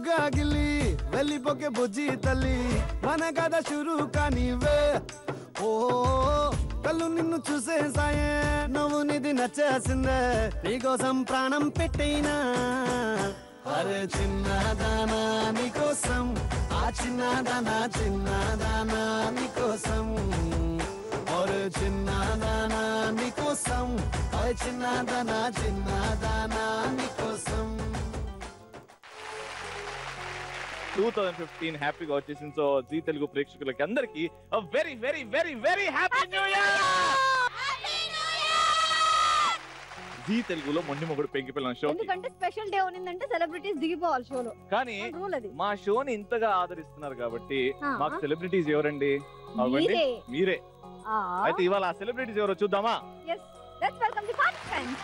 బుగ్గా గిల్లి వెళ్ళిపోకే బుజ్జి తల్లి మన కథ షురు కానివే ఓ కళ్ళు నిన్ను చూసేసాయే నువ్వు నిధి నచ్చేసిందే నీకోసం ప్రాణం పెట్టైనా అరే చిన్నదానా నీకోసం ఆ చిన్నదానా నీకోసం ఒరే చిన్నదానా నీకోసం ఆ చిన్నదానా నీకోసం 2015 హ్యాపీగా వచ్చేసింది. సో జీ తెలుగు ప్రేక్షకులకి అందరికి very very very very happy new year. Zee తెలుగులో మొండి మొగుడు పెంకి పిల్లల షో ఎందుకంటే స్పెషల్ డే ఉన్నదంటే సెలబ్రిటీస్ దిగిపోవాలి షోలో. కానీ మా షోని ఇంతగా ఆదరిస్తున్నారు కాబట్టి మాకు సెలబ్రిటీస్ ఎవరండి? మీరే. అయితే ఇవాళ ఆ సెలబ్రిటీస్ ఎవరో చూద్దామా? yes let's welcome the participants.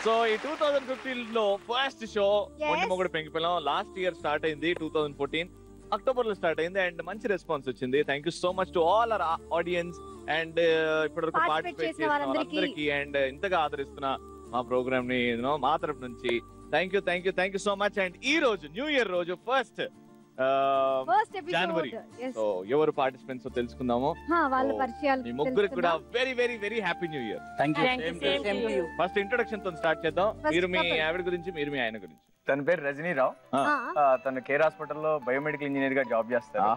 So ఈ 2015 లో ఫస్ట్ షో మొండి మొగుడు పెంకి పిల్లం లాస్ట్ ఇయర్ స్టార్ట్ అయింది. 2014 అక్టోబర్ లో స్టార్ట్ అయింది అండ్ మంచి రెస్పాన్స్ వచ్చింది. Thank you so much to all our audience and ఇప్పటివరకు పార్టిసిపేట్ చేసిన వాళ్ళందరికీ అండ్ ఇంతగా ఆదరిస్తున్న మా ప్రోగ్రామ్ ని మా తరపు నుంచి thank you so much. And ఈ రోజు న్యూ ఇయర్ రోజు ఫస్ట్ జనవరి. సో ఎవరు పార్టిసిపెంట్స్ తెలుసుకుందాము. మీ ముగ్గురికి కూడా very very very happy new year. First introduction తో స్టార్ట్ చేద్దాం. మీరు మీ ఆవిడ గురించి, మీరు మీ ఆయన గురించి. తన పేరు రజనీరావు. తను కేర్ హాస్పిటల్లో బయోమెడికల్ ఇంజనీర్ గా జాబ్ చేస్తారు.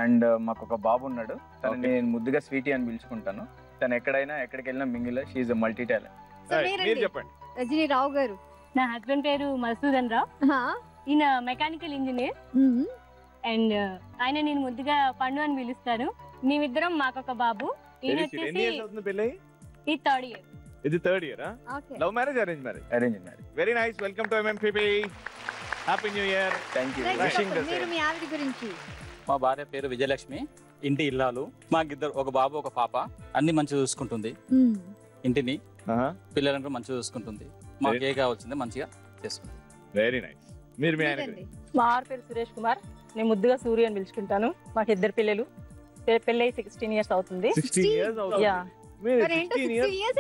అండ్ మాకు ఒక బాబు ఉన్నాడు. తను నేను ముద్దుగా స్వీటీ అని పిలుచుకుంటాను. తను ఎక్కడికి వెళ్ళినా మింగిల్. She multi talent. మీరు చెప్పండి. రజనీరావు గారు. నా హస్బెండ్ పేరు మధుసూదన్ రావు. ఈయన మెకానికల్ ఇంజనీర్ అండ్ ఆయన నేను ముద్దుగా పండు అని పిలుస్తాను. మేమిద్దరం మాకొక బాబు. ఈయన వచ్చేసి ఈ థర్డ్ ఇయర్. ఇది third year. Love marriage, arrange marriage? Arrange marriage. Very nice. Welcome to MMPP. Happy new year. Thank you. మీరు మీ ఆవిడ గురించి. మా భార్య పేరు విజయలక్ష్మి. ఇంటి ఇల్లాలు. మాకిద్దరు, ఒక బాబు ఒక పాప. అన్ని మంచిగా చూసుకుంటుంది. ఇంటిని పిల్లలను మంచిగా చూసుకుంటుంది. మాకు ఏ కావాల్సిందే మంచిగా చేసుకుంటుంది. Very nice. మీరు మీ ఆయన గురించి. మా ఆర్ పేరు సురేష్ కుమార్. నేను ముద్దుగా సూర్య అని పిలుచుకుంటాను. మాకు ఇద్దరు పిల్లలు. పెళ్ళి 16 years అవుతుంది. 16 years అవుతుంది.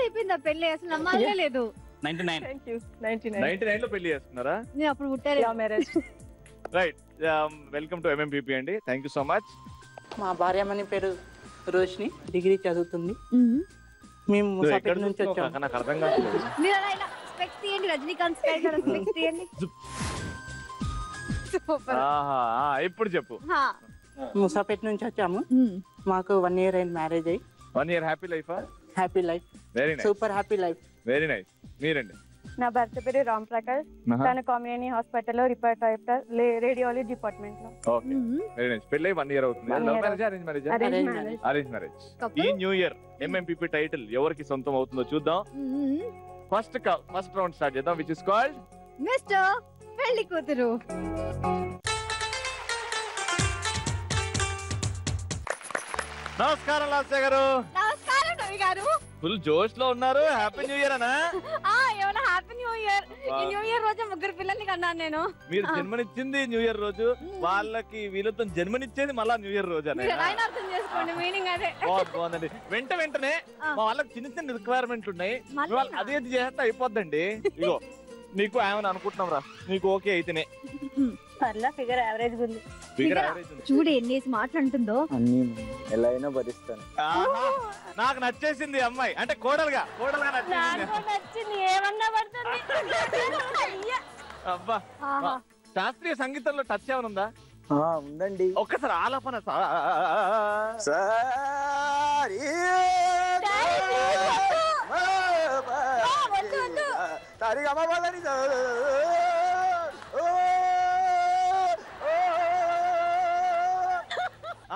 అయిపోయిందా పెళ్లి? అసలు నమ్మాలే లేదు. 99 లో పెళ్లి చేసుకున్నారా? నేను అప్పుడు పుట్టారు. మ్యారేజ్. రైట్. వెల్కమ్ టు ఎంఎంపీపీ అండి. Thank you so much. మా భార్యమణి పేరు రోషిని. డిగ్రీ చదువుతుంది. మేము ముసాపేట నుంచి వచ్చాము. నాకు అర్థం కాదు. రజనీకాంత్ స్టైల్ ఇప్పుడు చెప్పు. ముసాపేట నుంచి వచ్చాము. మాకు 1 year అయింది మ్యారేజ్ అయ్యి. 1 year happy life. Happy life. Very nice. Super happy life. Very nice. మీరండి. నా భర్త పేరు రామ్ ప్రకాష్. తను కామినేని హాస్పిటల్లో రేడియాలజీ డిపార్ట్మెంట్ లో. ఓకే. Very nice. పెళ్ళై 1 year అవుతుంది. Love marriage, arrange marriage? Arrange marriage. ఈ న్యూ ఇయర్ ఎంఎంపీపీ టైటిల్ ఎవరికి సొంతం అవుతుందో చూద్దాం. ఫస్ట్ రౌండ్ స్టార్ట్ చేద్దాం, విచ్ ఇస్ కాల్డ్ మిస్టర్ పెళ్లి కూతురు. నమస్కారం లాస్య గారు. నమస్కారం రవి గారు. ఫుల్ జోష్ లో ఉన్నారు. హ్యాపీ న్యూ ఇయర్ అనా? ఏమన్నా హ్యాపీ న్యూ ఇయర్. ఈ న్యూ ఇయర్ రోజు ముగ్గురు పిల్లల్ని కన్నాను నేను. మీరు జన్మనిచ్చింది న్యూ ఇయర్ రోజు, వాళ్ళకి వీళ్ళతో జన్మనిచ్చేది మళ్ళా న్యూ ఇయర్ రోజు అనే అర్థం చేసుకోండి. మీనింగ్ అదే. బాగుందండి. వెంటనే మా వాళ్ళకి చిన్న చిన్న రిక్వైర్మెంట్ ఉన్నాయి. అదే చేస్తే అయిపోద్దండి. ఇగో నీకు ఏమని అనుకుంటున్నాం రా, నీకు ఓకే అయితేనే పర్లా ఫిగర్ యావరేజ్ ఉంది. చూడు ఎన్ని మాట్లాడుతుందో. అన్ని ఎలా అయినా భరిస్తాను. నాకు నచ్చేసింది అమ్మాయి, అంటే కోడలుగా నచ్చింది, ఏమన్నా పడుతుంది. అబ్బా, శాస్త్రీయ సంగీతంలో టచ్ ఏమైనా ఉందా? ఉందండి. ఒక్కసారి ఆలాపన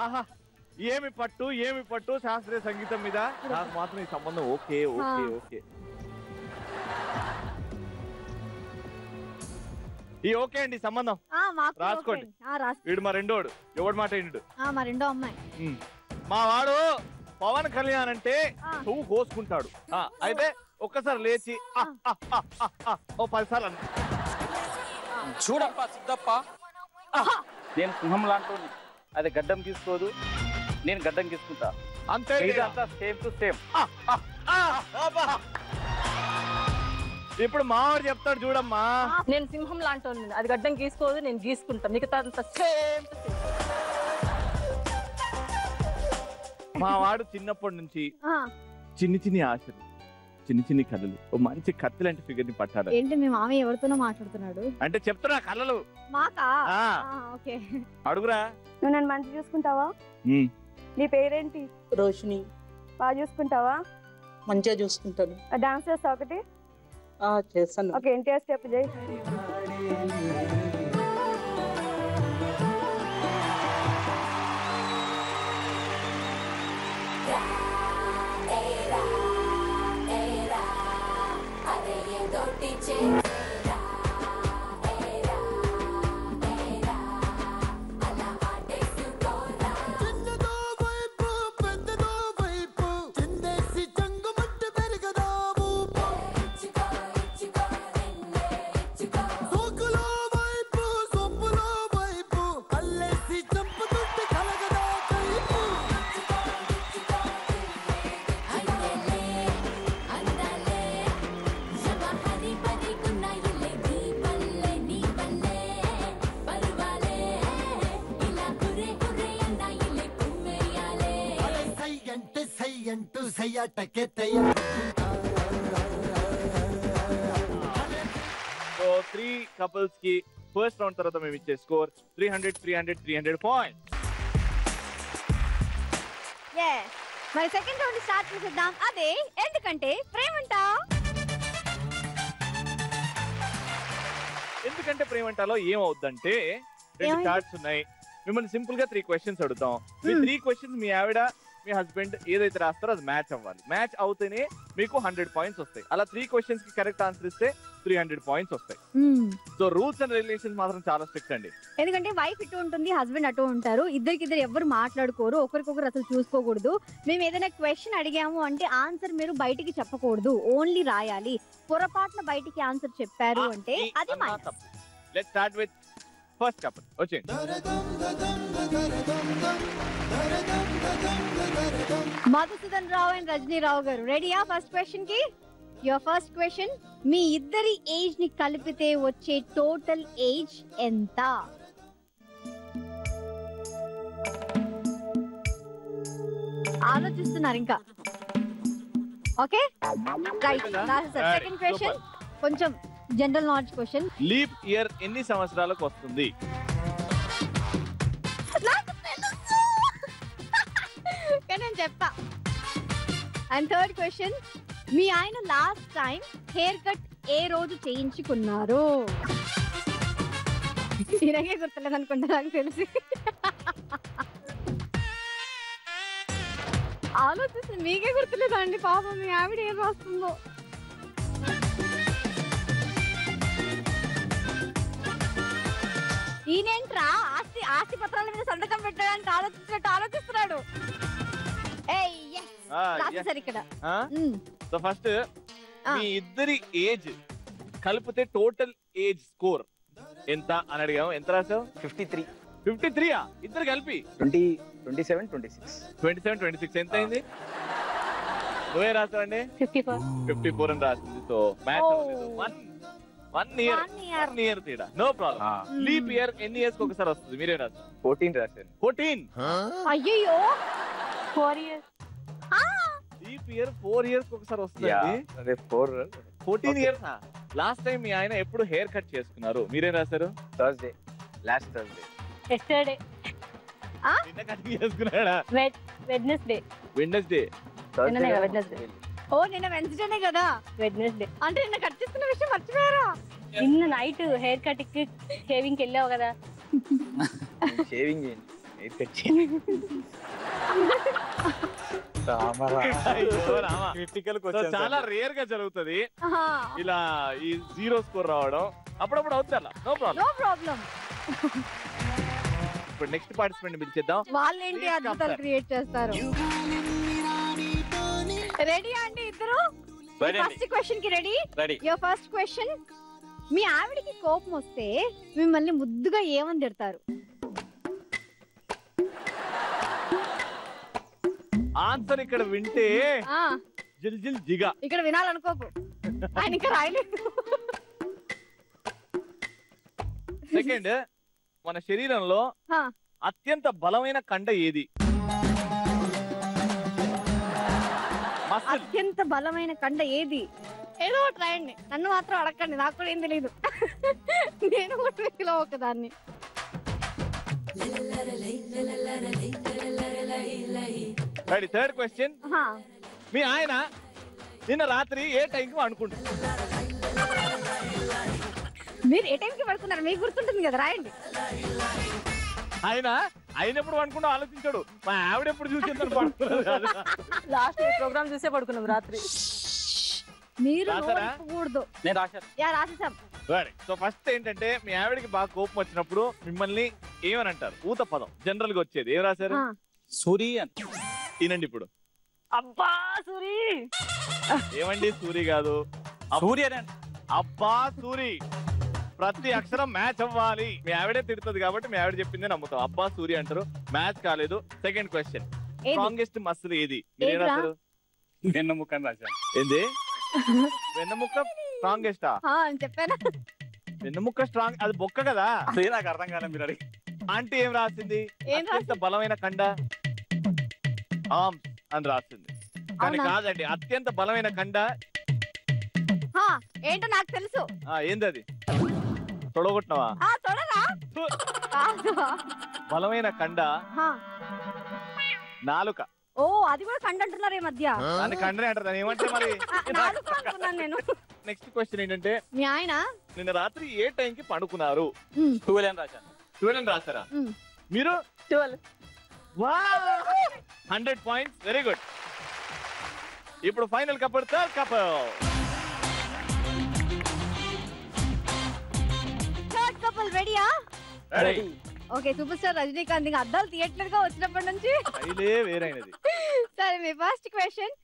ఆహా, ఏమి పట్టు ఏమి పట్టు శాస్త్రీయ సంగీతం మీద. నాకు మాత్రం ఈ సంబంధం ఓకే ఓకే ఓకే. ఈ ఓకే అండి సంబంధం రాసుకోండి. వీడు మా రెండోడు, ఎవడు మాట ఇండు మా రెండో అమ్మాయి. మా వాడు పవన్ కళ్యాణ్ అంటే పువ్వు కోసుకుంటాడు. అయితే ఒక్కసారి లేచి ఓ 10 సార్లు అన్న. చూడప్ప సిద్ధప్ప, నేను సింహం లాంటి, అది గడ్డం తీసుకోదు, నేను గడ్డం తీసుకుంటా. అంతే, సేమ్ టు సేమ్. ఇప్పుడు మావాడు చెప్తాడు చూడమ్మా. నేను సింహం లాంటి, అది గడ్డం గీసుకోదు, నేను గీసుకుంటా. మిగతా సేమ్ టు సేమ్. మా వాడు చిన్నప్పటి నుంచి చిన్ని చిన్ని ఆశలు, చిన్ని చిన్ని కళలు, ఓ మంచి కత్తి లాంటి ఫిగర్ ని పట్టాలి. ఏంటి మీ మామయ్య ఎవరితోనో మాట్లాడుతున్నాడు? అంటే చెప్తున్నా కళలు. మాకా? ఓకే, అడుగురా. నువ్వు నన్ను మంచి చూసుకుంటావా? నీ పేరేంటి? రోషిని. బాగా చూసుకుంటావా? మంచిగా చూసుకుంటాను. డాన్స్ చేస్తావు ఒకటి? చేస్తాను. ఓకే, ఎన్టీఆర్ స్టెప్ చేయి. సో 3 కపుల్స్ కి ఫస్ట్ రౌండ్ తర్వాత మేము ఇచ్చే స్కోర్ 300 పాయింట్స్. మరి సెకండ్ రౌండ్ స్టార్ట్ చేద్దాం. అదే ఎందుకంటే ప్రేమంట. ఎందుకంటే ప్రేమంటలో ఏమవుద్దంటే 2 కార్డ్స్ ఉన్నాయి. మిమ్మల్ని సింపుల్ గా 3 క్వశ్చన్స్ అడుగుతాం. మీ 3 క్వశ్చన్స్ మీ ఆవిడ మీ హస్బెండ్ ఏదైతే రాస్తారో అది మ్యాచ్ అవ్వాలి. మ్యాచ్ అవుతేనే మీకు 100 పాయింట్స్ వస్తాయి. అలా 3 క్వశ్చన్స్ కి కరెక్ట్ ఆన్సర్ ఇస్తే 300 పాయింట్స్ వస్తాయి. సో రూల్స్ అండ్ రెగ్యులేషన్స్ మాత్రం చాలా స్ట్రిక్ట్ అండి. ఎందుకంటే వైఫ్ ఇటు ఉంటుంది, హస్బెండ్ అటు ఉంటారు. ఇద్దరు ఎవరు మాట్లాడుకోరు, ఒకరికొకరు అసలు చూసుకోకూడదు. మేము ఏదైనా క్వశ్చన్ అడిగాము అంటే ఆన్సర్ మీరు బయటికి చెప్పకూడదు, ఓన్లీ రాయాలి. పొరపాటున బయటికి ఆన్సర్ చెప్పారు అంటే అది minus. Let's start with first couple. వచ్చేయండి. మధుసూదన్ రావు అండ్ రజనీ రావు గారు రెడీయా ఫస్ట్ క్వశ్చన్ కి? యువర్ ఫస్ట్ క్వశ్చన్, మీ ఇద్దరి ఏజ్ ని కలిపితే వచ్చే టోటల్ ఏజ్ ఎంత? ఆలోచిస్తున్నారు ఇంకా? Okay right. సెకండ్ క్వశ్చన్ కొంచెం general knowledge question. Leap year ఎన్ని సంవత్సరాలకు వస్తుంది? నేను చెప్తా. అండ్ థర్డ్ క్వశ్చన్, మీ ఆయన లాస్ట్ టైం హెయిర్ కట్ ఏ రోజు చేయించుకున్నారు? ఇలాగే గుర్తులేదు అనుకుంటా నాకు తెలిసి. ఆలోచిస్తే మీకే గుర్తులేదా అండి? పాపం మీ ఆవిడ ఏం రాస్తుందో. ఈయనేంట్రా ఆస్తి పత్రాల మీద సంతకం పెట్టడానికి ఆలోచిస్తున్నాడు. ఇక్కడ సో ఫస్ట్ మీ ఇద్దరి ఏజ్ కలిపితే టోటల్ ఏజ్ స్కోర్ ఎంత అని అడిగాము. ఎంత రాసావు? 53. 53 ఇద్దరు కలిపి 27, 26. ఎంత అయింది? నువ్వే రాసావండి? 54 అని రాసింది. సో మ్యాచ్ 1 ఇయర్ తేడా, నో ప్రాబ్లం. లీప్ ఇయర్ ఎన్ని ఇయర్స్ ఒకసారి వస్తుంది? మీరే రాస్తారు. 14 రాశాను. 14. అయ్యో 4 years. లీప్ ఇయర్ 4 ఇయర్స్ ఒకసారి వస్తుంది. అదే 4 14 ఇయర్స్. లాస్ట్ టైం మీ ఆయన ఎప్పుడు హెయిర్ కట్ చేసుకున్నారు? మీరేం రాశారు? Thursday, last Thursday. Yesterday. నిన్న కట్ చేసుకున్నాడా? Wednesday. వెడ్నెస్డే. నిన్ననే కదా Wednesday. ఓ నిన్న వెన్స్డేనే కదా. Wednesday. అంటే నిన్న కట్ చేసుకున్న విషయం మర్చిపోయారా? నిన్న నైట్ హెయిర్ కట్ కి షేవింగ్ కి వెళ్ళావు కదా. షేవింగ్ చేయండి, హెయిర్ కట్ చేయండి. చాలా రేర్ గా జరుగుతుంది ఇలా ఈ 0 స్కోర్ రావడం. అప్పుడప్పుడు అవుతుంది అలా, నో ప్రాబ్లం. No problem. ఇప్పుడు నెక్స్ట్ పార్టిసిపెంట్ పిలిచేద్దాం. వాళ్ళేంటి అద్భుతాలు క్రియేట్ చేస్తారు. రెడీ అండి ఇద్దరు? ఫస్ట్ క్వశ్చన్ కి రెడీ? Your first question. మీ ఆవిడికి కోపం వస్తే మిమ్మల్ని ముద్దుగా ఏమని తిడతారు? ఆన్సర్ ఇక్కడ వింటే జిల్ జిల్ జిగా. ఇక్కడ వినాలనుకోకు, ఆయన ఇంకా రాయలేదు. సెకండ్, మన శరీరంలో అత్యంత బలమైన కండ ఏది? అత్యంత బలమైన కండ ఏది? ఏదో ఒకటి రాయండి, నన్ను మాత్రం అడగండి, నాకు కూడా ఏం తెలియదు. నేను కూడా ఒకదాన్ని. Third question. మీ ఆయన నిన్న రాత్రి ఏ టైంకి అనుకుంటారు? మీరు ఏ టైంకి పడుకున్నారు? మీకు గుర్తుంటుంది కదా, రాయండి. ఆయన ఎప్పుడు పడుకుంటూ ఆలోచించాడు. మా ఆవిడ ఎప్పుడు చూసి పడుకున్నారు. లాస్ట్ ప్రోగ్రామ్ చూసే పడుకున్నాం రాత్రి. మీరు రాసేసాం. సో ఫస్ట్ ఏంటంటే మీ ఆవిడకి బాగా కోపం వచ్చినప్పుడు మిమ్మల్ని ఏమని అంటారు? ఊత పదం జనరల్ గా వచ్చేది. ఏం రాశారు? సూరి. తినండి ఇప్పుడు. అబ్బా సూరి. ఏమండి సూరి కాదు, సూర్య. అబ్బా సూరి. ప్రతి అక్షరం మ్యాచ్ అవ్వాలి. మీ ఆవిడే తిడుతుంది కాబట్టి మీ ఆవిడ చెప్పిందే నమ్ముతాం. అబ్బా సూరి అంటారు, మ్యాచ్ కాలేదు. సెకండ్ క్వశ్చన్, స్ట్రాంగెస్ట్ మసిల్ ఏది? మీరేం రాశారు? వెన్నముక్క అని రాశాను. ఏంది? వెన్నముక్క స్ట్రాంగెస్టా? చెప్పాను. వెన్నముక్క స్ట్రాంగ్, అది బొక్క కదా. నాకు అర్థం కాలే మీరు అడిగి. ఆంటీ ఏం రాసింది? అత్యంత బలమైన కండ ఆర్మ్స్ అని రాసింది. కానీ కాదండి, అత్యంత బలమైన కండ ఏంటో నాకు తెలుసు. ఏంది అది? తొడగొట్టినవా? బలమైన కండ నాలుక. ఓ అది కూడా కండ అంటున్నారు ఈ మధ్య. దాన్ని కండనే అంటారు. దాన్ని ఏమంటే మరి. నేను నెక్స్ట్ క్వశ్చన్ ఏంటంటే మీ ఆయన నిన్న రాత్రి ఏ టైంకి పడుకున్నారు? 12 అని రాశాను. 12 అని రాశారా? మీరు 12. 100 పాయింట్స్. Very good. ఇప్పుడు final couple, third couple. Third couple రెడీయా? Ready. Okay, super star Rajinikanth ఇంకా అద్దాలు థియేటర్ గా వచ్చినప్పటి నుంచి వేరైనది. సరే, మీ ఫస్ట్ క్వశ్చన్.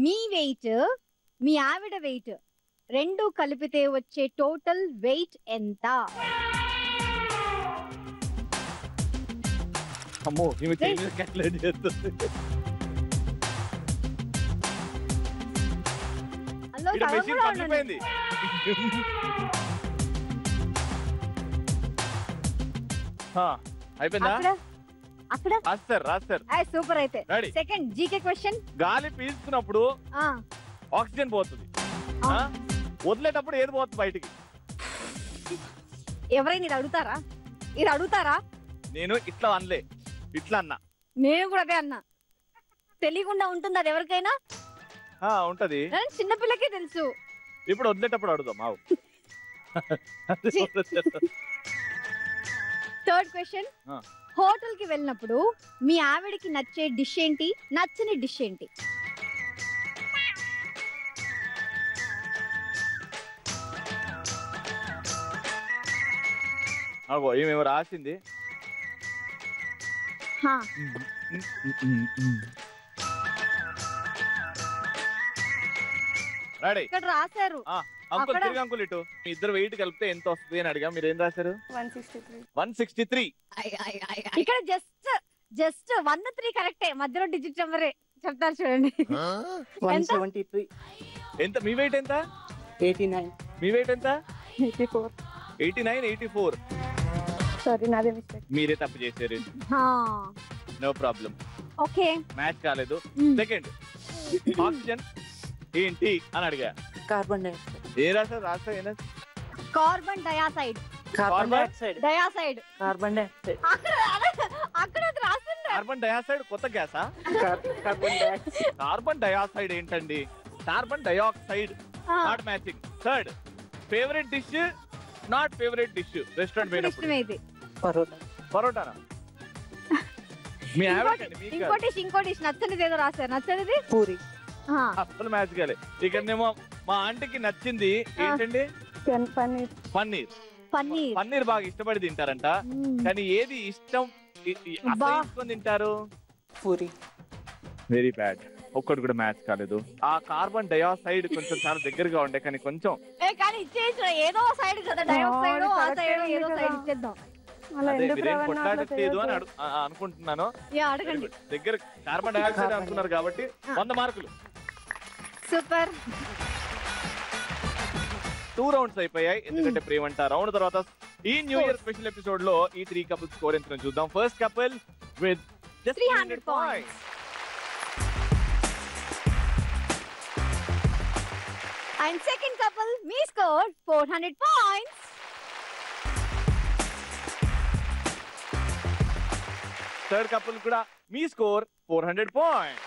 మీ వెయిట్, మీ ఆవిడ వెయిట్ రెండు కలిపితే వచ్చే టోటల్ వెయిట్ ఎంత? అమ్మో, ఈమె క్యాల్కులేట్ చేస్తుంది. అయిపోయిందా? రాస్తారు. సూపర్. అయితే సెకండ్ జీకే క్వశ్చన్. గాలి పీల్చుకున్నప్పుడు ఆక్సిజన్ పోతుంది, వదిలేటప్పుడు ఏది పోతుంది బయటికి? ఎవరైనా ఇది అడుగుతారా? నేను ఇట్లా అనలే, ఇట్లా అన్నా. నేను కూడా అదే అన్నా. తెలియకుండా ఉంటుంది అది ఎవరికైనా? ఉంటది. చిన్నపిల్లకే తెలుసు. ఇప్పుడు వదిలేటప్పుడు అడుగుదాం. Third question. హోటల్ కి వెళ్ళినప్పుడు మీ ఆవిడికి నచ్చే డిష్ ఏంటి, నచ్చని డిష్ ఏంటి? ఏమేమో రాసింది. ఇక్కడ రాశారు. అంకుల్ ఇటు. మీ ఇద్దరు వెయిట్ కలిపితే ఎంత వస్తుంది అని అడిగా. మీరు ఏం రాశారు? 163. ఇక్కడ జస్ట్ 103 కరెక్టే, మధ్యలో డిజిట్ నెంబరే చెప్తారు చూడండి. 173. ఎంత మీ వెయిట్? ఎంత 89. మీ వెయిట్ ఎంత? 89, 84. సారీ నాదే మిస్టేక్. మీరే తప్పు చేశారు. No problem. ఓకే మ్యాచ్ కాలేదు. సెకండ్ ఆక్సిజన్ ఏంటి అని అడిగా. Carbon dioxide. ఏ రాసా ఏనా? Carbon dioxide. Carbon dioxide. Dioxide. Carbon dioxide. అక్కడ రాసింది. కార్బన్ డయాక్సైడ్ కొత్త గ్యాసా? Carbon dioxide. కార్బన్ డయాక్సైడ్ ఏంటండి? Carbon dioxide not matching. Third favourite dish not favourite dish restaurant పోయినప్పుడు. పరోటానా? మీ ఇంకో డిష్ నచ్చనిది ఏదో రాశారు. నచ్చనిది పూరి. అసలు మ్యాచ్ కాలే. ఇక్కడనేమో మా ఆంటీకి నచ్చింది ఏంటండి? పన్నీర్. పన్నీర్. పన్నీర్. పన్నీర్ బాగా ఇష్టపడి తింటారంట. కానీ ఏది ఇష్టం అసలు తింటారు? పూరి. Very bad. ఒక్కటి కూడా మ్యాచ్ కాలేదు. ఆ కార్బన్ డయాక్సైడ్ కొంచెం చాలా దగ్గరగా ఉండే కానీ కొంచెం ఏదో సైడ్ కదా డయాక్సైడ్ ఆ సైడ్ ఏదో సైడ్ ఇచ్చేద్దాం. కొట్లాడట్లేదు అని అనుకుంటున్నాను. దగ్గర కార్బన్ డయాక్సైడ్ అనుకున్నారు కాబట్టి 100 మార్కులు. సూపర్. 2 రౌండ్స్ అయిపోయాయి. ఎందుకంటే ప్రేమంట రౌండ్ తర్వాత ఈ న్యూ ఇయర్ స్పెషల్ ఎపిసోడ్ లో ఈ 3 కపుల్స్ స్కోర్ ఎంత చూద్దాం. First couple with 300 points. And second couple, me scored 400 points. Third couple kuda me score 400 points.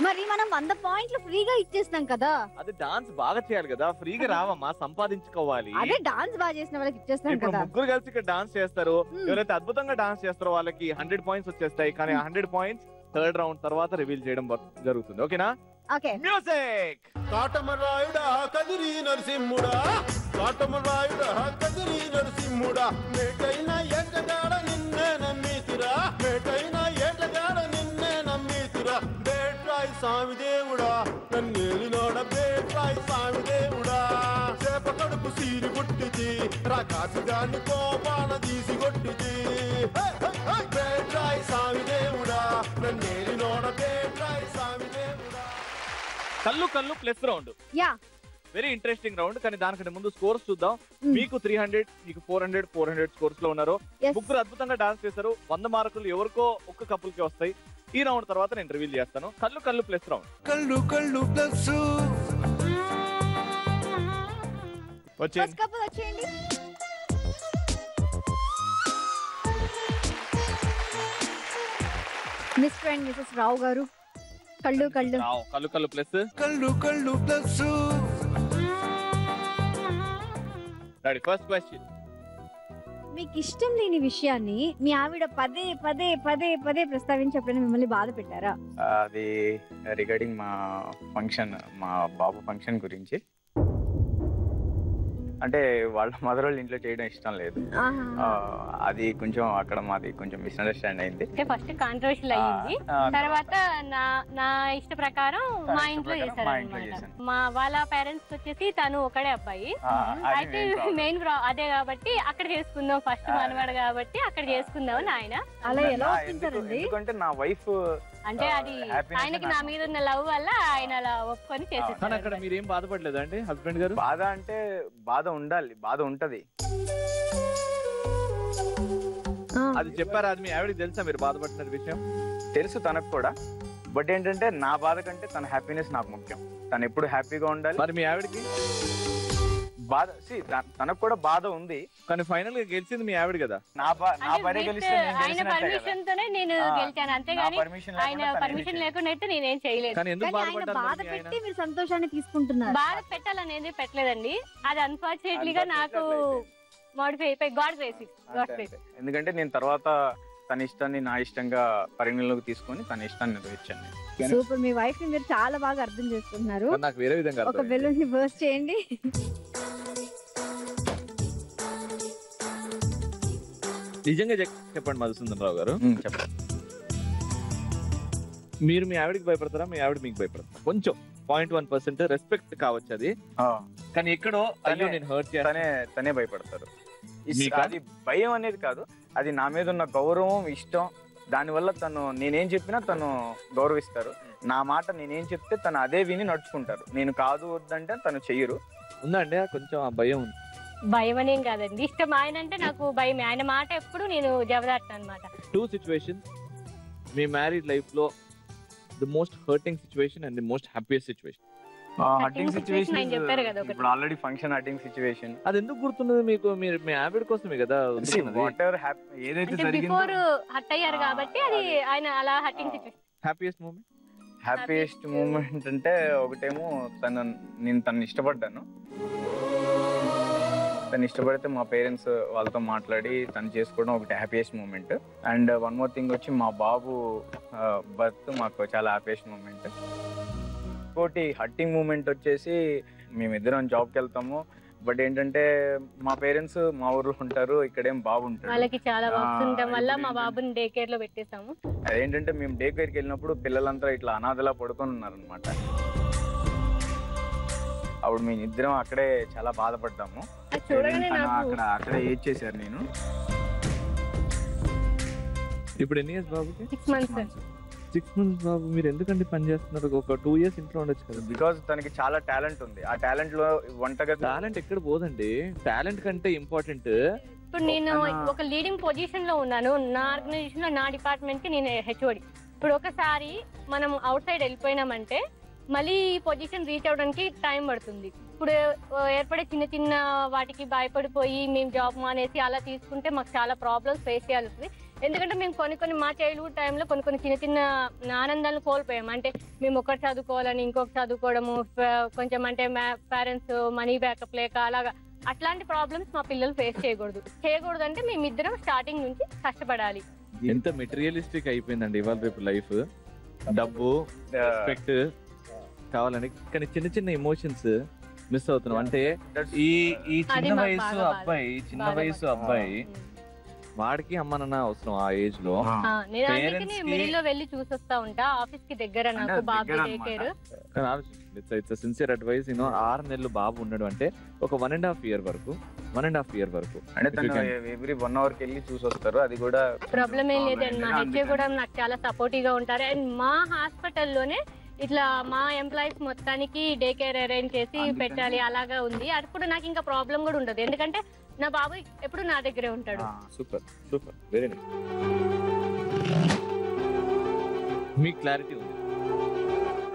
మరి మనం 100 పాయింట్లు ఫ్రీగా ఇచ్చేస్తాం కదా. అది డాన్స్ బాగా చేయాలి కదా. ఫ్రీగా రావమ్మా, సంపాదించుకోవాలి. అదే డాన్స్ బాగా చేసిన వాళ్ళకి ఇచ్చేస్తాం ఇప్పుడు కదా. ముగ్గురు కలిసి ఇక్కడ డాన్స్ చేస్తారు. ఎవరైతే అద్భుతంగా డాన్స్ చేస్తారో వాళ్ళకి 100 పాయింట్స్ వచ్చేస్తాయి. కానీ 100 పాయింట్స్ థర్డ్ రౌండ్ తర్వాత రివీల్ చేయడం జరుగుతుంది. ఓకేనా? ఓకే. మ్యూజిక్. కాటమరాయుడా కదిరి నరసింహుడా, కాటమరాయుడా కదిరి నరసింహుడా, మేటైన ఏటగాడ నిన్నే నమ్మితిరా, మేటైన ఏటగాడ నిన్నే నమ్మితిరా, బేట్రాయి స్వామి దేవుడా నన్నేలినోడ, బేట్రాయి స్వామి దేవుడా, చేప కడుపు సీరి కొట్టిచి రాకాసిగాన్ని కోపాన తీసి కొట్టిచి, బేట్రాయి స్వామి దేవుడా నన్నేలినోడ, బేట్రాయి స్వామి దేవుడా. కల్లు కల్లు plus round. Yeah, very interesting round. కానీ దానికంటే ముందు స్కోర్స్ చూద్దాం. మీకు 300, మీకు 400 స్కోర్స్ లో ఉన్నారు. ముగ్గురు అద్భుతంగా డాన్స్ చేశారు. 100 మార్కులు ఎవరికో ఒక్క కపుల్ కి వస్తాయి. ఈ రౌండ్ తర్వాత నేను రివీల్ చేస్తాను. కల్లు కల్లు ప్లస్ రౌండ్. కల్లు కల్లు ప్లస్ వచ్చేయండి. కపుల్ వచ్చేయండి. మిస్టర్ అండ్ మిసెస్ రావు గారు, కళ్ళు కళ్ళు కల్లు కల్లు ప్లస్. కల్లు కల్లు ప్లస్. Ready, first question. మీకు ఇష్టం లేని విషయాన్ని మీ ఆవిడ పదే పదే పదే పదే ప్రస్తావించకపోయినా మిమ్మల్ని బాధ పెట్టారా? అది రిగార్డింగ్ మా ఫంక్షన్, మా బాబు ఫంక్షన్ గురించి. అంటే వాళ్ళ మదర్ వాళ్ళ ఇంట్లో చేయడం ఇష్టం లేదు. అది కొంచెం అక్కడ మాది కొంచెం మిస్అండర్స్టాండ్ అయింది. ఫస్ట్ కాంట్రవర్షియల్ అయ్యింది. తర్వాత నా ఇష్ట ప్రకారం మా ఇంట్లో చేశారు. మా వాళ్ళ పేరెంట్స్ వచ్చేసి తను ఒకడే అబ్బాయి. అయితే మెయిన్ అదే కాబట్టి అక్కడ చేసుకుందాం, ఫస్ట్ మనవాడు కాబట్టి అక్కడ చేసుకుందాం అని ఆయన. అలా ఎలా ఒప్పించారండి? ఎందుకంటే నా వైఫ్ అంటే అది ఆయనకి నా మీద ఉన్న లవ్ వల్ల ఆయన అలా ఒప్పుకొని చేసేసారు. అక్కడ మీరేం బాధపడలేదా అండి హస్బెండ్ గారు? బాధ అంటే బాధ ఉండాలి, బాధ ఉంటది. అది చెప్పారా? అది మీ ఆవిడకి తెలుసా మీరు బాధపడుతున్న విషయం? తెలుసు తనకు కూడా. బట్ ఏంటంటే నా బాధ కంటే తన హ్యాపీనెస్ నాకు ముఖ్యం. తను ఎప్పుడు హ్యాపీగా ఉండాలి. మరి మీ ఆవిడకి బాధ, తనకు కూడా బాధ ఉంది. కానీ ఫైనల్ గా గెలిచింది మీ ఆవిడ కదా. నా భార్య గెలిస్తే ఆయన పర్మిషన్ తోనే నేను గెలిచాను, అంతేగాని ఆయన పర్మిషన్ లేకుండా నేనేం చేయలేదు. కానీ ఎందుకు బాధ పెట్టి మీరు సంతోషాన్ని తీసుకుంటున్నారు? బాధ పెట్టాలనేది పెట్టలేదండి. అది అన్ఫార్చునేట్లీగా నాకు మోడిఫై అయిపోయి గాడ్ గ్రేస్. ఎందుకంటే నేను తర్వాత తన ఇష్టాన్ని నా ఇష్టంగా పరిగణలోకి తీసుకొని తన ఇష్టాన్ని నెరవేర్చాను. సూపర్. మీ వైఫ్ ని మీరు చాలా బాగా అర్థం చేసుకుంటున్నారు. నాకు వేరే విధంగా ఒక బెలూన్ ని బర్స్ట్ చేయండి. నిజంగా చెప్పండి మధుసూదన్ రావు గారు, చెప్పండి. మీరు మీ ఆవిడకి భయపడతారా, మీ ఆవిడ మీకు భయపడతారా? కొంచెం 0.1% రెస్పెక్ట్ కావచ్చు అది. కానీ ఎక్కడో అయ్యో నేను హర్ట్ చేస్తానే తనే భయపడతారు. అది భయం అనేది కాదు, అది నా మీద ఉన్న గౌరవం, ఇష్టం, దానివల్ల తను నేనేం చెప్పినా తను గౌరవిస్తారు. నా మాట నేనేం చెప్తే తను అదే విని నడుచుకుంటారు. నేను కాదు వద్దంటే తను చెయ్యరు. ఉందండి కొంచెం ఆ భయం ఉంది? భయం అనేం కాదండి, ఇష్టం. ఆయన అంటే నాకు భయం. ఆయన మాట ఎప్పుడు నేను జవదాట్ను అనమాట. 2 సిచ్యువేషన్స్ మీ మ్యారీడ్ లైఫ్ లో the most hurting situation and the most happiest situation. Hurting situation ఆయన చెప్పారు కదా ఒకటి. ఇప్పుడు ఆల్రెడీ ఫంక్షన్ హర్టింగ్ సిచ్యువేషన్. అది ఎందుకు గుర్తున్నది మీకు? మీరు మీ ఆవిడ కోసమే కదా వాట్ ఎవర్ ఏదైతే అంటే బిఫోర్ హర్ట్ అయ్యారు కాబట్టి అది ఆయన అలా hurting situation. Happiest moment? Happiest moment అంటే ఒకటేమో నేను తను ఇష్టపడ్డాను. తను ఇష్టపడితే మా పేరెంట్స్ వాళ్ళతో మాట్లాడి తను చేసుకోవడం ఒకటి happiest moment. And one more thing వచ్చి మా బాబు బర్త్ మాకు చాలా హ్యాపీయెస్ట్ మూమెంట్. ఇంకోటి హర్టింగ్ మూమెంట్ వచ్చేసి మేమిద్దరం జాబ్కి వెళ్తాము. బట్ ఏంటంటే మా పేరెంట్స్ మా ఊర్లో ఉంటారు, ఇక్కడేం బాగుంటారు. వాళ్ళకి చాలా వర్క్స్ ఉండడం వల్ల మా బాబుని డే కేర్ లో పెట్టేసాము. అదేంటంటే మేము డే కేర్కి వెళ్ళినప్పుడు పిల్లలంతా ఇట్లా అనాథలా పడుకొని ఉన్నారనమాట. అప్పుడు మేము ఇద్దరం అక్కడే చాలా బాధపడ్డాము. అక్కడే ఏడ్ చేశారు. నేను ఇప్పుడు ఎన్ని ఇయర్స్ బాబుకి? 6 months. 6 months బాబు. మీరు ఎందుకంటే పని చేస్తున్నారు? ఒక 2 years ఇంట్లో ఉండొచ్చు కదా. బికాజ్ తనకి చాలా టాలెంట్ ఉంది. ఆ టాలెంట్ లో వంటగది టాలెంట్ ఎక్కడ పోదండి. టాలెంట్ కంటే ఇంపార్టెంట్ ఇప్పుడు నేను ఒక లీడింగ్ పొజిషన్ లో ఉన్నాను. నా ఆర్గనైజేషన్ లో నా డిపార్ట్మెంట్ కి నేను హెచ్ఓడి. ఇప్పుడు ఒకసారి మనం అవుట్ సైడ్ వెళ్ళిపోయినామంటే మళ్ళీ ఈ పొజిషన్ రీచ్ అవడానికి టైం పడుతుంది. ఇప్పుడు ఏర్పడే చిన్న చిన్న వాటికి భయపడిపోయి మేము జాబ్ మానేసి అలా తీసుకుంటే మాకు చాలా ప్రాబ్లమ్స్ ఫేస్ చేయాల్సి వస్తుంది. ఎందుకంటే మేము కొన్ని మా చైల్డ్హుడ్ టైంలో కొన్ని చిన్న చిన్న ఆనందాలను కోల్పోయాము. అంటే మేము ఒకటి చదువుకోవాలని ఇంకొకటి చదువుకోవడము, కొంచెం అంటే పేరెంట్స్ మనీ బ్యాకప్ లేక అలాగా అట్లాంటి ప్రాబ్లమ్స్ మా పిల్లలు ఫేస్ చేయకూడదు అంటే మేమిద్దరం స్టార్టింగ్ నుంచి కష్టపడాలి. ఎంత మెటీరియలిస్టిక్ అయిపోయిందండి ఇవాళ రేపు లైఫ్. డబ్బు, రెస్పెక్ట్ కావాలని, కానీ చిన్న చిన్న ఎమోషన్స్ మిస్ అవుతున్నాం. అంటే ఈ చిన్న వయసు అబ్బాయి వాడికి అమ్మ నాన్న అవసరం ఆ ఏజ్ లో. నేను మిడిల్ లో వెళ్ళి చూసొస్తా ఉంటా. ఆఫీస్ కి దగ్గర నాకు బాబు day care. It's sincere advice. 6 నెలలు బాబు ఉన్నాడు అంటే ఒక 1.5 year వరకు అంటే ఎవ్రీ 1 hour కి వెళ్ళి చూసొస్తారు. అది కూడా ప్రాబ్లం ఏం లేదండి. మా హెచ్ఏ కూడా నాకు చాలా సపోర్టివ్ గా ఉంటారు. అండ్ మా హాస్పిటల్లోనే ఇట్లా మా ఎంప్లాయీస్ మొత్తానికి డే కేర్ అరేంజ్ చేసి పెట్టాలి అలాగా ఉంది. అప్పుడు నాకు ఇంకా ప్రాబ్లం కూడా ఉండదు. ఎందుకంటే నా బాబు ఎప్పుడు నా దగ్గరే ఉంటాడు. Super super, very nice. మీ క్లారిటీ ఉంది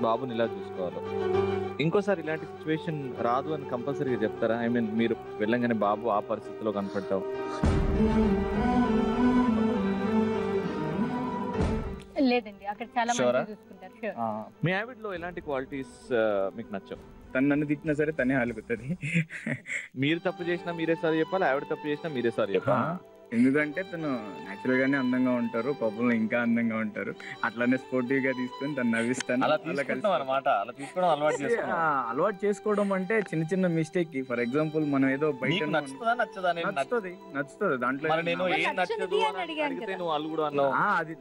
బాబుని ఇలా చూసుకోవాలి. ఇంకోసారి ఇలాంటి సిచ్యువేషన్ రాదు అని కంపల్సరీగా చెప్తారా? ఐ మీన్ మీరు వెళ్ళంగానే బాబు ఆ పరిస్థితిలో కనపడతావు. లేదండి, అక్కడ చాలా మంది చూసుకుంటారు. మీ ఆవిడలో ఎలాంటి క్వాలిటీస్ మీకు నచ్చవు? తను నన్ను తిట్టినా సరే తనే అలుగుతుంది. మీరు తప్పు చేసినా మీరే సారీ చెప్పాలి, ఆవిడ తప్పు చేసినా మీరే సారీ చెప్పాలి. ఎందుకంటే తను న్యాచురల్ గానే అందంగా ఉంటారు, కోపంలో ఇంకా అందంగా ఉంటారు. అట్లానే స్పోర్టివ్ గా తీసుకొని తను నవ్విస్తాను. అలవాటు చేసుకోవడం అంటే చిన్న చిన్న మిస్టేక్. ఫర్ ఎగ్జాంపుల్ మనం ఏదో బయట నచ్చుతుంది దాంట్లో అది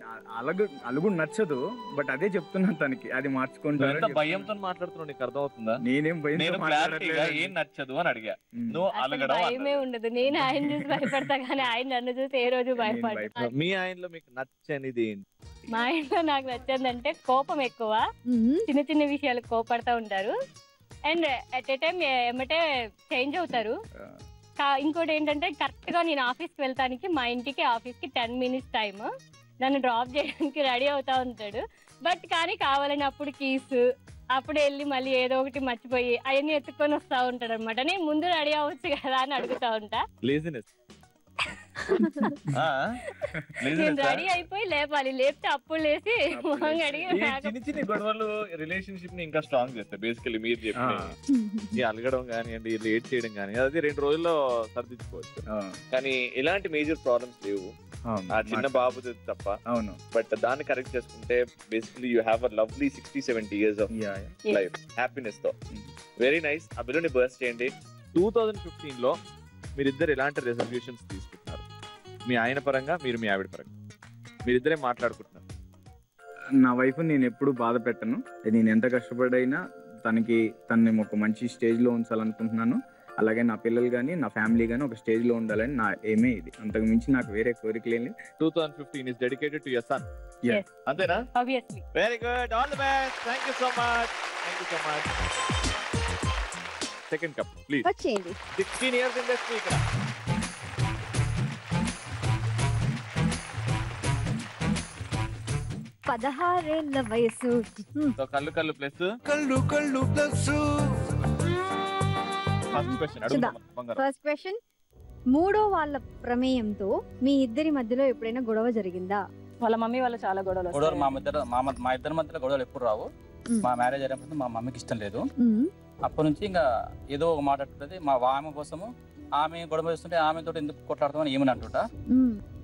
అలుగు నచ్చదు. బట్ అదే చెప్తున్నాను తనకి, అది మార్చుకుంటాను. భయంతో మాట్లాడుతున్నావు, నీకు అర్థమవుతుందా? నేనేం ఏం నచ్చదు అని అడిగా. భయమే ఉండదు. నేను ఆయన చూసి భయపడతా కానీ ఆయన నన్ను చూసి ఏ రోజు భయపడతాను. మీ ఆయనలో మీకు నచ్చనిది ఏంటి? మా ఇంట్లో నాకు నచ్చదంటే కోపం ఎక్కువ. చిన్న చిన్న విషయాలకు కోపడతా ఉంటారు. అండ్ అట్ ఏ టైం ఏమంటే చేంజ్ అవుతారు. ఇంకోటి ఏంటంటే కరెక్ట్ గా నేను ఆఫీస్కి వెళ్తానికి మా ఇంటికి ఆఫీస్కి 10 minutes టైం. నన్ను డ్రాప్ చేయడానికి రెడీ అవుతా ఉంటాడు. బట్ కానీ కావాలని అప్పుడు కీస్ అప్పుడు వెళ్ళి మళ్ళీ ఏదో ఒకటి మర్చిపోయి అవన్నీ ఎత్తుకొని వస్తా ఉంటాడు అనమాట. నేను ముందు రెడీ అవ్వచ్చు కదా అని అడుగుతా ఉంటా. నేను రెడీ అయిపోయి లేపాలి, లేపితే అప్పుడు లేసి చిన్న చిన్న గొడవలు రిలేషన్షిప్ ని ఇంకా స్ట్రాంగ్ చేస్తాయి. బేసికలీ మీరు చెప్పి అలగడం కానివ్వండి, లేట్ చేయడం కానీ అది 2 రోజుల్లో సర్దించుకోవచ్చు. కానీ ఎలాంటి మేజర్ ప్రాబ్లమ్స్ లేవు ఆ చిన్న బాబు తప్ప. అవును, బట్ దాన్ని కరెక్ట్ చేసుకుంటే basically you have a lovely 60-70 years of life happiness తో. Very nice. ఆ బిల్లుని బర్స్ట్ చేయండి. 2015 లో మీరిద్దరు ఎలాంటి రెజల్యూషన్స్ తీసుకుంటున్నారు? మీ ఆయన పరంగా, మీరు మీ ఆవిడ పరంగా మీరిద్దరే మాట్లాడుకుంటున్నారు. నా వైఫ్ నేను ఎప్పుడు బాధ పెట్టను. నేను ఎంత కష్టపడైనా తనని ఒక మంచి స్టేజ్ లో ఉంచాలనుకుంటున్నాను. అలాగే నా పిల్లలు కానీ నా ఫ్యామిలీ కానీ ఒక స్టేజ్ లో ఉండాలని నా ఏమే ఇది. అంతకు మించి నాకు వేరే కోరిక లేదు. 2015 is dedicated to your son. Yes. అంతేనా? Obviously. Very good. All the best. Thank you so much. Thank you so much. Second cup, please. వచ్చేయండి. 16 years industry ఇక్కడ. పదహారేళ్ల వయసు. సో కళ్ళు ప్లస్ ఫస్ట్ క్వశ్చన్ అడుగుదాం. ఫస్ట్ క్వశ్చన్, మూడో వాళ్ళ ప్రమేయంతో మీ ఇద్దరి మధ్యలో ఎప్పుడైనా గొడవ జరిగిందా? వాళ్ళ మమ్మీ వాళ్ళ చాలా గొడవలు గొడవలు మా ఇద్దరి మధ్యలో గొడవలు ఎప్పుడు రావు. మా మ్యారేజ్ అయినప్పుడు మా మమ్మీకి ఇష్టం లేదు. అప్పటి నుంచి ఇంకా ఏదో ఒక మాట అంటుంది. మా ఆమె కోసము ఆమె గొడవ చేస్తుంటే ఆమె తోటి ఎందుకు కొట్లాడతామని ఏమని అంటుంటా.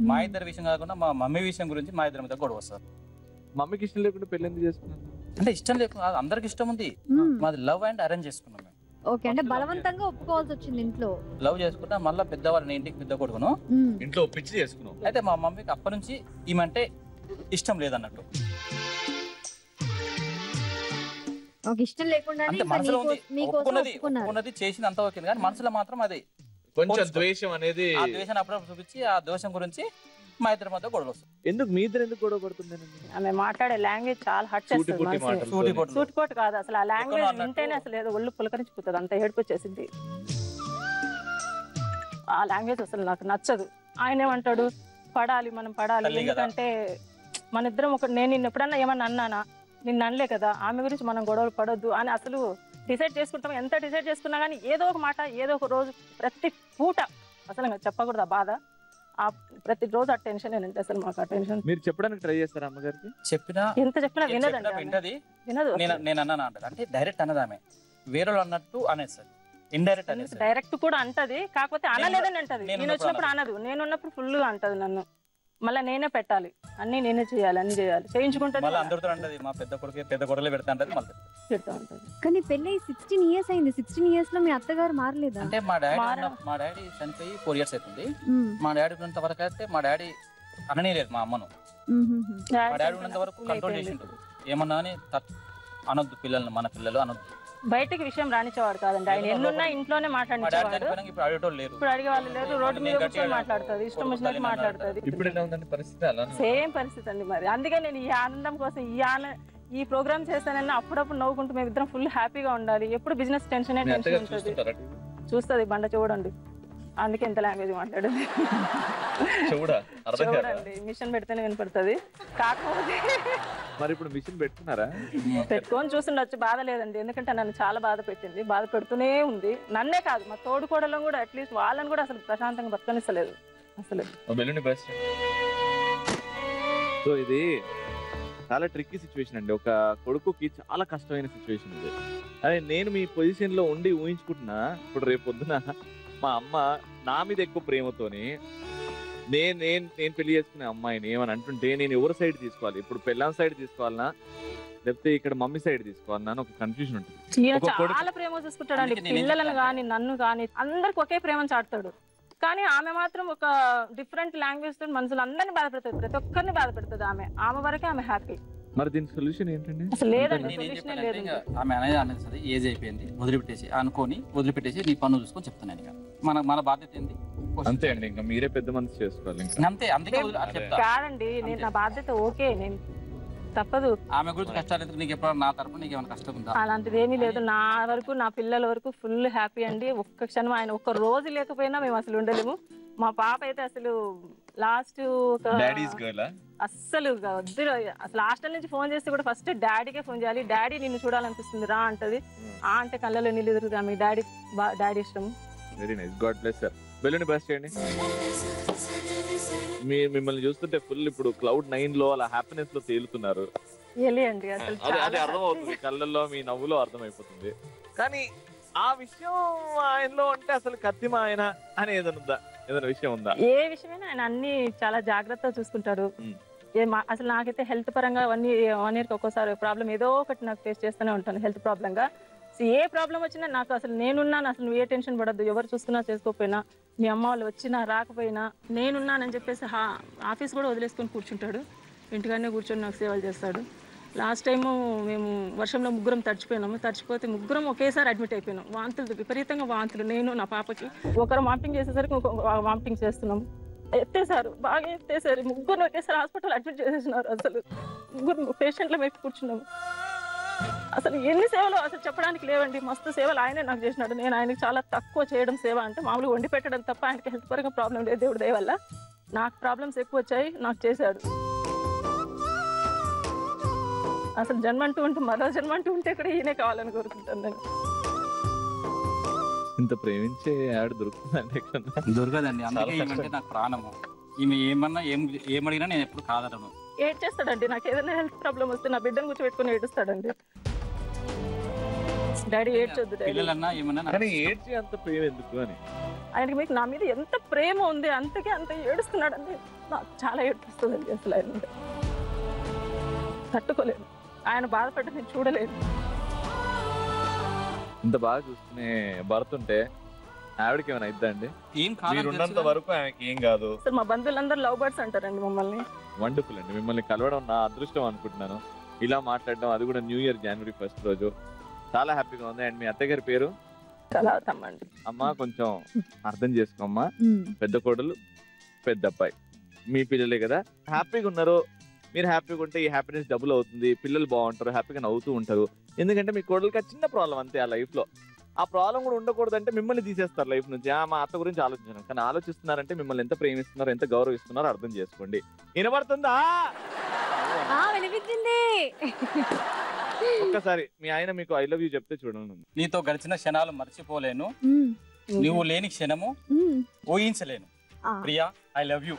మా ఇద్దరి విషయం కాకుండా మా మమ్మీ విషయం గురించి మా ఇద్దరి మధ్య గొడవ వస్తారు. మమ్మీకి ఇష్టం లేకుండా పెళ్లి ఎందుకు చేసుకున్నాను అంటే ఇష్టం లేకుండా అందరికి ఇష్టం ఉంది. మాది లవ్ అండ్ అరేంజ్ చేసుకున్నాం మేము. ఓకే, అంటే బలవంతంగా ఒప్పుకోవాల్సి వచ్చింది ఇంట్లో. లవ్ చేసుకుంటా మళ్ళీ పెద్దవాళ్ళని ఇంటికి పెద్ద కొడుకును ఇంట్లో ఒప్పించి చేసుకున్నాం. అయితే మా మమ్మీకి అప్పటి నుంచి ఈమంటే ఇష్టం లేదన్నట్టు. ఇష్టం లేకుండా అంటే మనసులో ఉంది, ఒప్పుకున్నది చేసింది అంతా ఓకే, కానీ మనసులో మాత్రం అది కొంచెం ద్వేషం అనేది. ఆ ద్వేషం అప్పుడప్పుడు చూపించి ఆ ద్వేషం గురించి మా ఇద్దరి మధ్య గొడవ వస్తుంది. ఎందుకు మీ ఇద్దరు ఎందుకు గొడవ పడుతుంది? ఆమె మాట్లాడే లాంగ్వేజ్ చాలా హర్ట్ చేస్తుంది. సూటిపోటు కాదు అసలు, ఆ లాంగ్వేజ్ వింటేనే అసలు ఏదో ఒళ్ళు పులకరించిపోతుంది, అంత ఏడుపు వచ్చేసింది. ఆ లాంగ్వేజ్ అసలు నాకు నచ్చదు. ఆయన ఏమంటాడు, పడాలి మనం పడాలి, ఎందుకంటే మన ఇద్దరం ఒక, నేను నిన్ను ఎప్పుడన్నా ఏమన్నా అన్నానా, నిన్ను అనలే కదా, ఆమె గురించి మనం గొడవలు పడొద్దు అని అసలు డిసైడ్ చేసుకుంటాం. ఎంత డిసైడ్ చేసుకున్నా కానీ ఏదో ఒక మాట ఏదో ఒక రోజు ప్రతి పూట అసలు చెప్పకూడదు ఆ బాధ. ఆ ప్రతి రోజు ఆ టెన్షన్ ఏంటంటే అసలు మాకు ఆ టెన్షన్. మీరు చెప్పడానికి ట్రై చేస్తారా అమ్మగారికి? చెప్పినా ఎంత చెప్పినా వినదండి, వినదు. నేను అన్నాను అంటది, అంటే డైరెక్ట్ అన్నది ఆమె, వేరే అన్నట్టు అనేది సార్ ఇండైరెక్ట్ అనేది. డైరెక్ట్ కూడా అంటది, కాకపోతే అనలేదని అంటది. నేను వచ్చినప్పుడు అనదు, నేను ఉన్నప్పుడు ఫుల్ అంటది నన్ను. మళ్ళీ నేనే పెట్టాలి, అన్ని నేనే చేయాలి, అన్ని చేయాలి, చేయించుకుంటాను. మళ్ళీ అందరితో అంటది, మా పెద్ద కొడుకులే పెడతా అంటది, మళ్ళీ పెడతా ఉంటది. కానీ పెళ్ళి 16 years అయింది. 16 years లో మీ అత్తగారు మారలేదా? అంటే మా డాడీ చనిపోయి 4 years అవుతుంది. మా డాడీ ఉన్నంత వరకు అయితే మా డాడీ అననే లేదు మా అమ్మను. మా డాడీ ఉన్నంత వరకు కంట్రోల్ చేసి ఉంటుంది. ఏమన్నా అని అనొద్దు, పిల్లల్ని మన పిల్లలు అనొద్దు. బయటకి విషయం రానిచ్చేవాడు కాదండి ఆయన. ఎన్నున్నా ఇంట్లోనే మాట్లాడించేవాడు. ఇప్పుడు అడిగేటోళ్ళు లేరు, ఇప్పుడు అడిగే వాళ్ళు లేరు. రోడ్డు మీద కూర్చొని మాట్లాడుతుంది, ఇష్టం వచ్చినట్టు మాట్లాడుతుంది. సేమ్ పరిస్థితి అండి మరి. అందుకే నేను ఈ ఆనందం కోసం ఈ ప్రోగ్రామ్ చేస్తానని అప్పుడప్పుడు నవ్వుకుంటూ మేము ఇద్దరం ఫుల్ హ్యాపీగా ఉండాలి. ఎప్పుడు బిజినెస్ టెన్షన్ ఉంటుంది. చూస్తుంది బండ చూడండి, అందుకే ఎంత లాంగ్వేజ్ మాట్లాడేది. చూడండి మిషన్ పెడితేనే వినపడుతుంది. కాకపోతే మరి ఇప్పుడు మిషన్ పెట్టుకున్నారా? పెట్టుకొని చూస్తుండొచ్చు, బాధ లేదండి. ఎందుకంటే నన్ను చాలా బాధ పెట్టింది, బాధ పెడుతూనే ఉంది. నన్నే కాదు, మా తోడుకోడలను కూడా, అట్లీస్ట్ వాళ్ళని కూడా అసలు ప్రశాంతంగా బతకనిస్తలేదు అసలు. సో ఇది చాలా ట్రిక్కీ సిచ్యువేషన్ అండి. ఒక కొడుకుకి చాలా కష్టమైన సిచ్యువేషన్ ఇది. అదే నేను మీ పొజిషన్ లో ఉండి ఊహించుకుంటున్నా, ఇప్పుడు రేపు పొద్దున మా అమ్మ నా మీద ఎక్కువ ప్రేమతోని నేను పెళ్లి చేసుకునే అమ్మాయిని ఏమని అంటుంటే నేను ఎవరి సైడ్ తీసుకోవాలి? ఇప్పుడు పెళ్ళాం సైడ్ తీసుకోవాలనా లేకపోతే ఇక్కడ మమ్మీ సైడ్ తీసుకోవాలనా అని ఒక కన్ఫ్యూజన్ ఉంటుంది. చాలా ప్రేమ చూసుకుంటాడు, పిల్లలను కానీ నన్ను కానీ అందరికి ఒకే ప్రేమను చాటుతాడు. కానీ ఆమె మాత్రం ఒక డిఫరెంట్ లాంగ్వేజ్ తో మనుషులు అందరినీ బాధపెడుతుంది, ప్రతి ఒక్కరిని బాధపెడుతుంది. ఆమె వరకే ఆమె హ్యాపీ. మరి దీనికి సొల్యూషన్ ఏంటండి? అసలు లేదండి, సొల్యూషన్ లేదు. ఆమె అనేది ఏజ్ అయిపోయింది, వదిలిపెట్టేసి నీ పన్ను చూసుకొని చెప్తున్నాను. ఇక మన బాధ్యత ఏంది? అంతే అండి, ఇంకా మీరే పెద్ద మనసు చేసుకోవాలి. అంతే, అందుకే కాదండి, నేను నా బాధ్యత ఓకే, నేను తప్పదు. ఆమె గురించి కష్టాలు ఎందుకు? నీకు ఎప్పుడు నా తరపున నీకు ఏమైనా కష్టం ఉందా? అలాంటిది ఏమీ లేదు. నా వరకు నా పిల్లల వరకు ఫుల్ హ్యాపీ అండి. ఒక్క క్షణం ఆయన ఒక్క రోజు లేకపోయినా మేము అసలు ఉండలేము. మా పాప అయితే అసలు లాస్ట్ అస్సలు వద్దు, అసలు హాస్టల్ నుంచి ఫోన్ చేస్తే కూడా ఫస్ట్ డాడీకే ఫోన్ చేయాలి. డాడీ నిన్ను చూడాలనిపిస్తుంది రా అంటది. అంటే కళ్ళలో నీళ్ళు ఎదురుగా మీ డాడీ ఇష్టం. Very nice, god bless sir. బెలూని బస్ చేయండి. మిమ్మల్ని చూస్తుంటే ఫుల్ ఇప్పుడు Cloud9 లో అలా హ్యాపీనెస్ లో తేలుతున్నారు. అది అర్థమవుతుంది, కళ్ళల్లో మీ నవ్వులో అర్థమైపోతుంది. కానీ ఆ విషయం ఆయనలో అంటే అసలు కత్తిమ ఆయన అని ఏదైనా విషయం ఉందా? ఏ విషయమైనా ఆయన అన్ని చాలా జాగ్రత్తగా చూసుకుంటాడు. అసలు నాకైతే హెల్త్ పరంగా 1 yearకి ఒక్కోసారి ప్రాబ్లం ఏదో ఒకటి నాకు ఫేస్ చేస్తూనే ఉంటాను, హెల్త్ ప్రాబ్లం గా. ఏ ప్రాబ్లం వచ్చినా నాకు అసలు నేనున్నాను, అసలు నువ్వు ఏ టెన్షన్ పడద్దు, ఎవరు చూసుకున్నా చేసుకోకపోయినా, మీ అమ్మ వాళ్ళు వచ్చినా రాకపోయినా నేనున్నానని చెప్పేసి ఆఫీస్ కూడా వదిలేసుకొని కూర్చుంటాడు. ఇంటికాడనే కూర్చొని నాకు సేవలు చేస్తాడు. లాస్ట్ టైము మేము వర్షంలో ముగ్గురం తడిచిపోయినాము. తడిచిపోతే ముగ్గురం ఒకేసారి అడ్మిట్ అయిపోయినాం. వాంతులు, విపరీతంగా వాంతులు. నేను నా పాపకి ఒకరు వామిటింగ్ చేసేసరికి వామిటింగ్ చేస్తున్నాము. ఎత్తేసారు, బాగా ఎత్తేసారు. ముగ్గురు ఒకేసారి హాస్పిటల్ అడ్మిట్ చేసేసినారు. అసలు ముగ్గురు పేషెంట్ల మీద కూర్చున్నాము. అసలు ఎన్ని సేవలు అసలు చెప్పడానికి లేవండి. మస్తు సేవలు ఆయనే నాకు చేసినాడు. నేను ఆయనకి చాలా తక్కువ చేయడం సేవ అంటే మామూలుగా వండి పెట్టడం తప్ప ఆయనకి హెల్త్ పరంగా ప్రాబ్లం లేదు. దేవుడి దయ వల్ల నాకు ప్రాబ్లమ్స్ ఎక్కువ వచ్చాయి, నాకు చేశాడు. అసలు జన్మ అంటూ ఉంటే మరో జన్మ అంటూ ఉంటే కూడా ఈయనే కావాలని కోరుకుంటాను నేను. ఇంత ప్రేమించే ఆవిడ దొరుకుతుందండి? దొరకదండి. అందుకే ఏమంటే నాకు ప్రాణము. ఈమె ఏమన్నా ఏమడిగినా నేను ఎప్పుడు కాదనను. ఏడ్ చేస్తాడండి. నాకు ఏదైనా హెల్త్ ప్రాబ్లం వస్తే నా బిడ్డను కూర్చోబెట్టుకుని ఏడుస్తాడండి. Daddy ఏడ్చొద్దు daddy. పిల్లలన్నా ఏమన్నా కానీ ఏడ్చి అంత ప్రేమ ఎందుకు అని ఆయనకి మీకు నా మీద ఎంత ప్రేమ ఉంది, అంతకే అంత ఏడుస్తున్నాడండి. నాకు చాలా ఏడుస్తుందండి. అసలు ఆయన తట్టుకోలేను. ఆయన బాధపడ్డ నేను చూడలేను. ఇంత బాగా చూసుకునే భర్త ఉంటే ఆవిడకి ఏమైనా అయిద్దండి? ఏం మీరున్నంత వరకు ఆమెకి ఏం కాదు. అసలు మా బంధువులందరూ లవ్ బర్డ్స్ అంటారండి మమ్మల్ని. వండర్ఫుల్ అండి. మిమ్మల్ని కలవడం నా అదృష్టం అనుకుంటున్నాను. ఇలా మాట్లాడడం, అది కూడా న్యూ ఇయర్ January 1st రోజు, చాలా హ్యాపీగా ఉంది. అండ్ మీ అత్తగారి పేరు? కళావతమ్మండి. అమ్మా కొంచెం అర్థం చేసుకోమ్మా. పెద్ద కోడలు, పెద్ద అబ్బాయి మీ పిల్లలే కదా. హ్యాపీగా ఉన్నారు. మీరు హ్యాపీగా ఉంటే ఈ హ్యాపీనెస్ డబుల్ అవుతుంది. పిల్లలు బాగుంటారు, హ్యాపీగా నవ్వుతూ ఉంటారు. ఎందుకంటే మీ కోడలికి ఆ చిన్న ప్రాబ్లం అంతే ఆ లైఫ్ లో. ఆ ప్రాబ్లం కూడా ఉండకూడదంటే మిమ్మల్ని తీసేస్తారు లైఫ్ నుంచి. మా అత్త గురించి ఆలోచించాను. కానీ ఆలోచిస్తున్నారంటే మిమ్మల్ని ఎంత ప్రేమిస్తున్నారో, ఎంత గౌరవిస్తున్నారో అర్థం చేసుకోండి. వినబడుతుందా? వినిపించింది. ఒక్కసారి మీ ఆయన మీకు ఐ లవ్ యూ చెప్తే చూడండి. నీతో గడిచిన క్షణాలు మర్చిపోలేను, నువ్వు లేని క్షణము ఊహించలేను. Priya, I love you.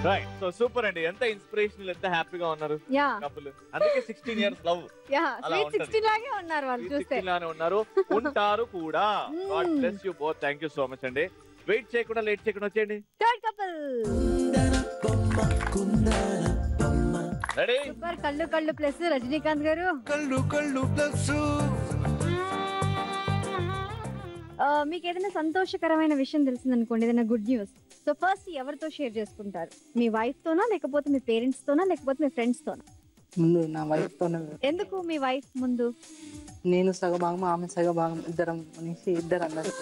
Right. So super అండి. ఎంత ఇన్స్పిరేషనల్, ఎంత హ్యాపీగా ఉన్నారు కపుల్. అందుకే 16 years లవ్. స్వీట్ 16 లాగే ఉన్నారు వాళ్ళు చూస్తే. 16 లానే ఉన్నారు, ఉంటారు కూడా. God bless you both. Thank you so much అండి. వెయిట్ చేయకుండా, లేట్ చేయకుండా వచ్చేయండి. Third couple ready? సూపర్. కళ్ళు కళ్ళు ప్లస్ రజనీకాంత్ గారు. కళ్ళు కళ్ళు ప్లస్. మీకు ఏదైనా సంతోషకరమైన విషయం తెలిసిందనుకోండి, ఏదైనా గుడ్ న్యూస్, సో ఫస్ట్ ఎవరితో షేర్ చేసుకుంటారు? మీ వైఫ్ తోనా, లేకపోతే మీ పేరెంట్స్ తోనా, లేకపోతే మీ ఫ్రెండ్స్ తోనా? ముందు నా వైఫ్ తోనే. ఎందుకు మీ వైఫ్ ముందు? నేను సగభాగం, ఆమె సగభాగం, ఇద్దరం అనేసి ఇద్దరు అన్నారు.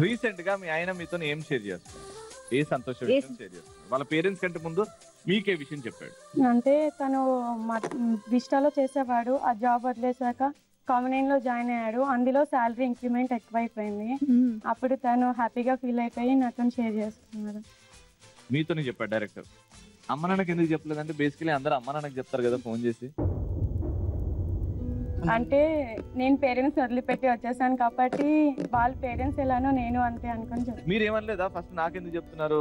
రీసెంట్ గా మీ ఆయన మీతో ఏం షేర్ చేస్తారు? ఏ సంతోష విషయం షేర్ చేస్తారు? వాళ్ళ పేరెంట్స్ కంటే ముందు మీకే విషయం చెప్పాడు? అంటే తను విస్టాలో చేసేవాడు, ఆ జాబ్ వదిలేసాక కామన్ లో జాయిన్ అయ్యాడు. అందులో శాలరీ ఇంక్రిమెంట్ ఎక్కువైపోయింది. అప్పుడు తను హ్యాపీగా ఫీల్ అయిపోయి నాతో షేర్ చేసుకున్నాడు. మీతోనే చెప్పాడు డైరెక్టర్? అమ్మ నాన్నకి ఎందుకు చెప్పలేదంటే బేసికలీ అందరూ అమ్మ నాన్నకి చెప్తారు కదా ఫోన్ చేసి. అంటే నేను పేరెంట్స్ వదిలిపెట్టి వచ్చేసాను కాబట్టి వాళ్ళ పేరెంట్స్ ఎలానో నేను అంతే అనుకుని చెప్పాను. మీరు ఏమనలేదా ఫస్ట్ నాకెందుకు చెప్తున్నారు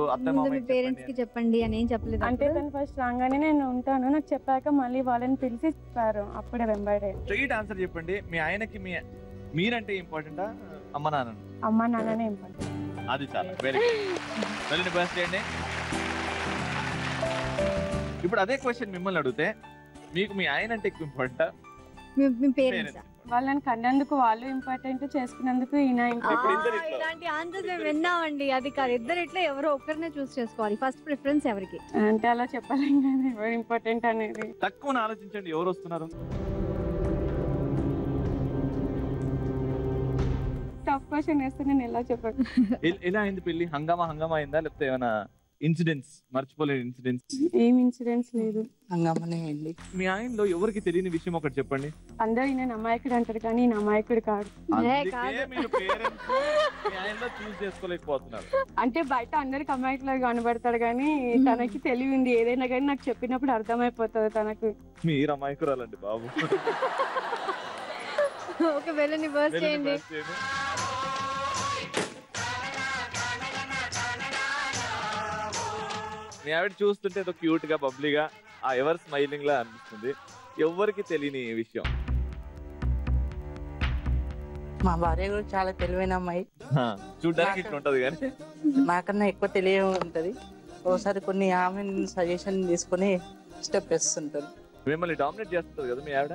పేరెంట్స్ కి చెప్పండి అని ఏం చెప్పలేదు? అంటే తను ఫస్ట్ రాగానే నేను ఉంటాను, నాకు చెప్పాక మళ్ళీ వాళ్ళని పిలిచి చెప్పారు. అప్పుడే వెంబడే స్ట్రైట్ ఆన్సర్ చెప్పండి. మీ ఆయనకి మీరంటే ఇంపార్టెంటా అమ్మ నాన్న? అమ్మ నాన్ననే ఇంపార్టెంట్. అది చాలా వెరీ గుడ్. బెస్ట్ అండి. ఇప్పుడు అదే క్వశ్చన్ మిమ్మల్ని అడిగితే మీకు మీ ఆయన అంటే ఎక్కువ ఇంపార్టెంటా, మీ పేరెంట్స్? వాళ్ళని కన్నందుకు వాళ్ళు ఇంపార్టెంట్, చేసుకున్నందుకు ఈయన ఇంపార్టెంట్. ఇలాంటి ఆన్సర్స్ మేము విన్నామండి. అది కాదు, ఇద్దరిట్లో ఎవరో ఒకరినే చూస్ చేసుకోవాలి. ఫస్ట్ ప్రిఫరెన్స్ ఎవరికి అంటే అలా చెప్పలేం కదా ఎవరు ఇంపార్టెంట్ అనేది. తక్కువ ఆలోచించండి, ఎవరు వస్తున్నారు? టఫ్ క్వశ్చన్ వేస్తే నేను ఎలా చెప్పాను? ఎలా అయింది పెళ్లి? హంగామా అయిందా, లేకపోతే ఏమైనా ఇన్సిడెంట్స్, మర్చిపోలేని ఇన్సిడెంట్స్? ఏం ఇన్సిడెంట్స్ లేదు, హంగామానే అయింది. మీ ఆయనలో ఎవరికి తెలియని విషయం ఒకటి చెప్పండి. అందరూ ఈయన అమాయకుడు అంటారు కానీ ఈయన అమాయకుడు కాదు. అంటే బయట అందరికి అమాయకులు కనబడతాడు కానీ తనకి తెలివి ఉంది. ఏదైనా కానీ నాకు చెప్పినప్పుడు అర్థమైపోతుంది తనకు. మీరు అమాయకురాలండి బాబు. ఓకే, వెళ్ళండి, బస్ చేయండి. మీ ఆవిడ చూస్తుంటే ఏదో క్యూట్ గా, బబ్లీగా, ఆ ఎవర్ స్మైలింగ్ లా అనిపిస్తుంది. ఎవరికి తెలియని విషయం? మా భార్య కూడా చాలా తెలివైన అమ్మాయి. చూడడానికి ఇట్లా ఉంటది కానీ నాకన్నా ఎక్కువ తెలియ ఉంటది. ఒకసారి కొన్ని ఆమె సజెషన్ తీసుకుని స్టెప్ వేస్తుంటారు. మిమ్మల్ని డామినేట్ చేస్తుంది కదా మీ ఆవిడ?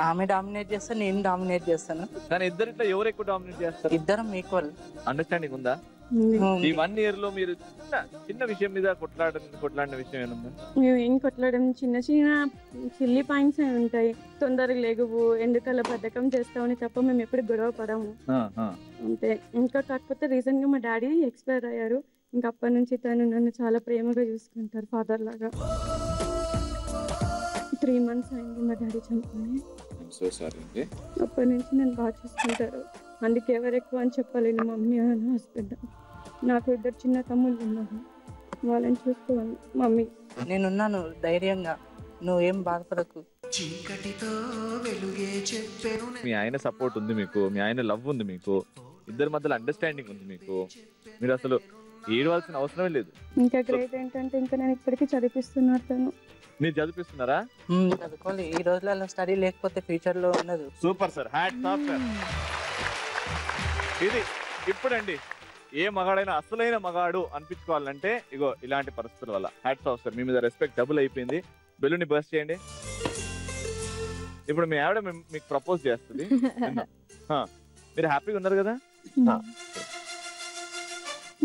ఆమె డామినేట్ చేస్తే నేను డామినేట్ చేస్తాను. కానీ ఇద్దరిట్లో ఎవరు ఎక్కువ డామినేట్ చేస్తారు? ఇద్దరం ఈక్వల్. అండర్స్టాండింగ్ ఉందా? ఈ 1 year లో మీరు చిన్న విషయం మీద కొట్లాడిన విషయం ఏముందా? మేము ఏం కొట్లాడడం, చిన్న చిన్న సిల్లీ పాయింట్స్ ఉంటాయి. తొందరగా లేగువు, ఎందుకలా బద్ధకం చేస్తామని తప్ప మేము ఎప్పుడు గొడవ పడము అంతే. ఇంకా కాకపోతే రీసెంట్ గా మా డాడీ ఎక్స్పైర్ అయ్యారు. ఇంకా అప్పటి నుంచి తను నన్ను చాలా ప్రేమగా చూసుకుంటారు, ఫాదర్ లాగా. 3 months అయింది మా డాడీ చనిపోయి. అప్పటి నుంచి నన్ను బాగా చూసుకుంటారు. అందుకే ఎవరు ఎక్కువ అని చెప్పలేను, మమ్మీ అని హస్బెండ్. నాకు 2 చిన్న తమ్ముళ్ళు ఉన్నారు, వాళ్ళని చూసుకోవాలి. మమ్మీ నేనున్నాను ధైర్యంగా, నువ్వేం బాధపడకు. మీ ఆయన సపోర్ట్ ఉంది మీకు, మీ ఆయన లవ్ ఉంది మీకు, ఇద్దరి మధ్యలో అండర్స్టాండింగ్ ఉంది మీకు. మీరు అసలు ఏడవలసిన అవసరమే లేదు. ఇంకా గ్రేట్ ఏంటంటే ఇంకా నేను ఇప్పటికీ చదివిస్తున్నారు తను. మీరు చదివిస్తున్నారా? చదువుకోవాలి. ఈ రోజులలో స్టడీ లేకపోతే ఫ్యూచర్ లో ఉండదు. Super sir, hats off sir. ఇది ఇప్పుడండి ఏ మగాడైనా అసలైన మగాడు అనిపించుకోవాలంటే ఇగో ఇలాంటి పరిస్థితుల వల్ల. హ్యాట్స్ ఆఫ్ సార్, మీ మీద రెస్పెక్ట్ డబుల్ అయిపోయింది. బెలూని బర్స్ట్ చేయండి. ఇప్పుడు మీ ఆవిడ మీకు ప్రపోజ్ చేస్తుంది, మీరు హ్యాపీగా ఉన్నారు కదా?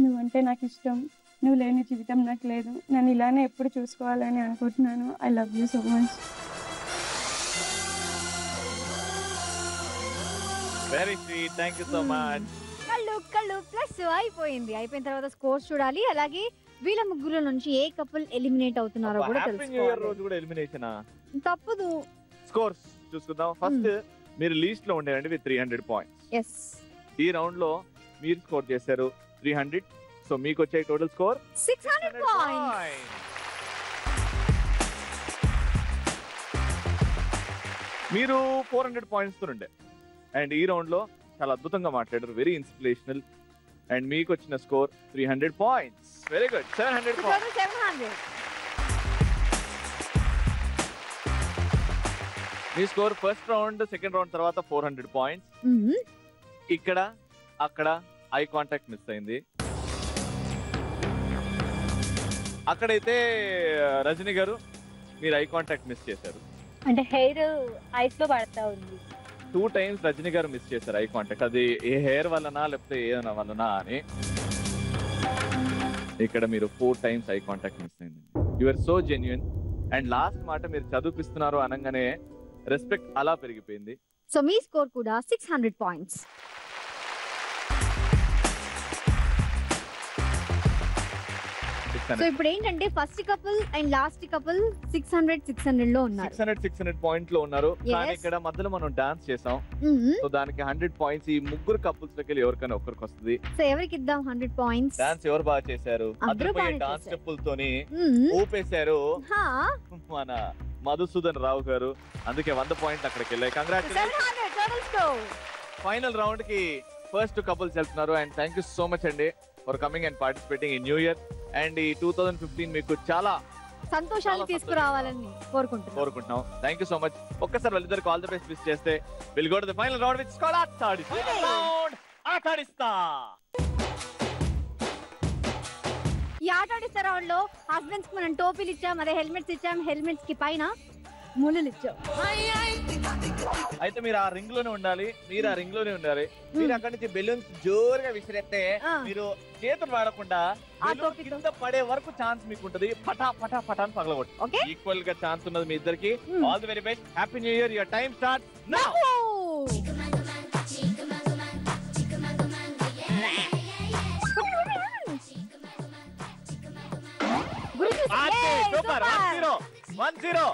నువ్వంటే నాకు ఇష్టం, నువ్వు లేని జీవితం నాకు లేదు, నన్ను ఇలానే ఎప్పుడు చూసుకోవాలని అనుకుంటున్నాను. I love you so much. Very sweet, thank you so much. కళ్ళు ప్లస్ అయిపోయింది. అయిపోయిన తర్వాత స్కోర్స్ చూడాలి. అలాగే వీళ్ళ ముగ్గురు నుంచి ఏ కపుల్ ఎలిమినేట్ అవుతున్నారో కూడా తెలుసుకోవాలి. తప్పదు. స్కోర్స్ చూసుకుందాం. ఫస్ట్ మీరు లీస్ట్ లో ఉండేయండి విత్ 300 points. ఈ రౌండ్ లో మీరు స్కోర్ చేశారు 300. సో మీకు వచ్చే టోటల్ స్కోర్ 600 points. మీరు 400 points తో ఉండే. అండ్ ఈ రౌండ్ లో చాలా అద్భుతంగా మాట్లాడారు, వెరీ ఇన్స్పిరేషనల్. అండ్ మీకు వచ్చిన score 300 points. Very good, 700 points. మీ score first round, second round తర్వాత 400 points. ఇక్కడ అక్కడ ఐ కాంటాక్ట్ మిస్ అయింది. అక్కడైతే రజనీ గారు మీరు ఐ కాంటాక్ట్ మిస్ చేశారు. అంటే హెయిర్ ఐస్ లో పడతా ఉంది. 2 times రజనీ గారు మిస్ చేశారు ఐ కాంటాక్ట్. అది ఏ హెయిర్ వల్లనా లేకపోతే ఏదైనా వల్లనా అని. ఇక్కడ మీరు 4 times ఐ కాంటాక్ట్ మిస్ అయింది. You are so genuine. And last మాట మీరు చదివిస్తున్నారు అనగానే రెస్పెక్ట్ అలా పెరిగిపోయింది. సో మీ స్కోర్ కూడా 600 points. సో ఇప్పుడు ఏంటంటే first couple and last couple 600 లో ఉన్నారు. 600 పాయింట్ లో ఉన్నారు. కానీ ఇక్కడ మధ్యలో మనం డాన్స్ చేసాం. సో దానికి 100 points ఈ ముగ్గురు కపుల్స్ దగ్గర ఎవరికైనా ఒక్కరికి వస్తుంది. సో ఎవరికి ఇద్దాం 100 points? డాన్స్ ఎవరు బాగా చేశారు? అద్భుతమైన డాన్స్ స్టెప్పుల తోని ఊపేశారు మన మధుసూదన్ రావు గారు. అందుకే 100 points అక్కడికి వెళ్ళాయి. కంగ్రాచులేషన్స్. ఫైనల్ రౌండ్ కి ఫస్ట్ కపుల్స్ వెళ్తున్నారు. And thank you so much అండి for coming and participating in new year. And ఈ 2015 మీకు చాలా సంతోషాలు తీసుకురావాలని కోరుకుంటున్నాం. Thank you so much. ఒక్కసారి వాళ్ళిద్దరికి ఆల్ ది బెస్ట్ విష్ చేస్తే will go to the final round which is called ఆటాడిస్తా. ఈ ఆటాడిస్తా రౌండ్ లో హస్బెండ్స్ కి మనం టోపీలు ఇచ్చాం, అదే హెల్మెట్స్ ఇచ్చాం. హెల్మెట్స్ కి పైన ముళ్ళులు ఇచ్చాం. అయితే మీరు ఆ రింగ్ లోనే ఉండాలి, మీరు ఆ రింగ్ లోనే ఉండాలి. మీరు అక్కడి నుంచి బెలూన్స్ జోరుగా విసిరేస్తే మీరు చేతులు వాడకుండా కింద పడే వరకు ఛాన్స్ మీకు ఉంటది. పటా పటా పటా అని పగలగొట్టు. ఈక్వల్ గా ఛాన్స్ ఉన్నది మీ ఇద్దరికి. All the very best. Happy new year. Your time start now. Super. 1-0.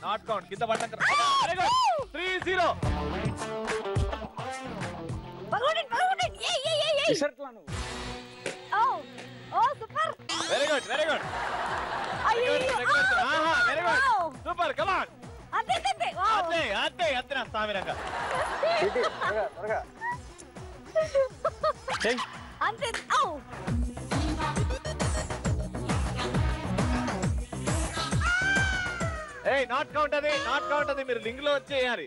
Not count. కింద పడ్డాక 3-0. Very good, very good. Very good, super. Come on. అంతే అంతే అంతే నా స్థామిరంగా అంతే. ఏయ్ నాట్ కౌంట్ అది, నాట్ కౌంట్ అది. మీరు లింగ్ లో వచ్చేయాలి.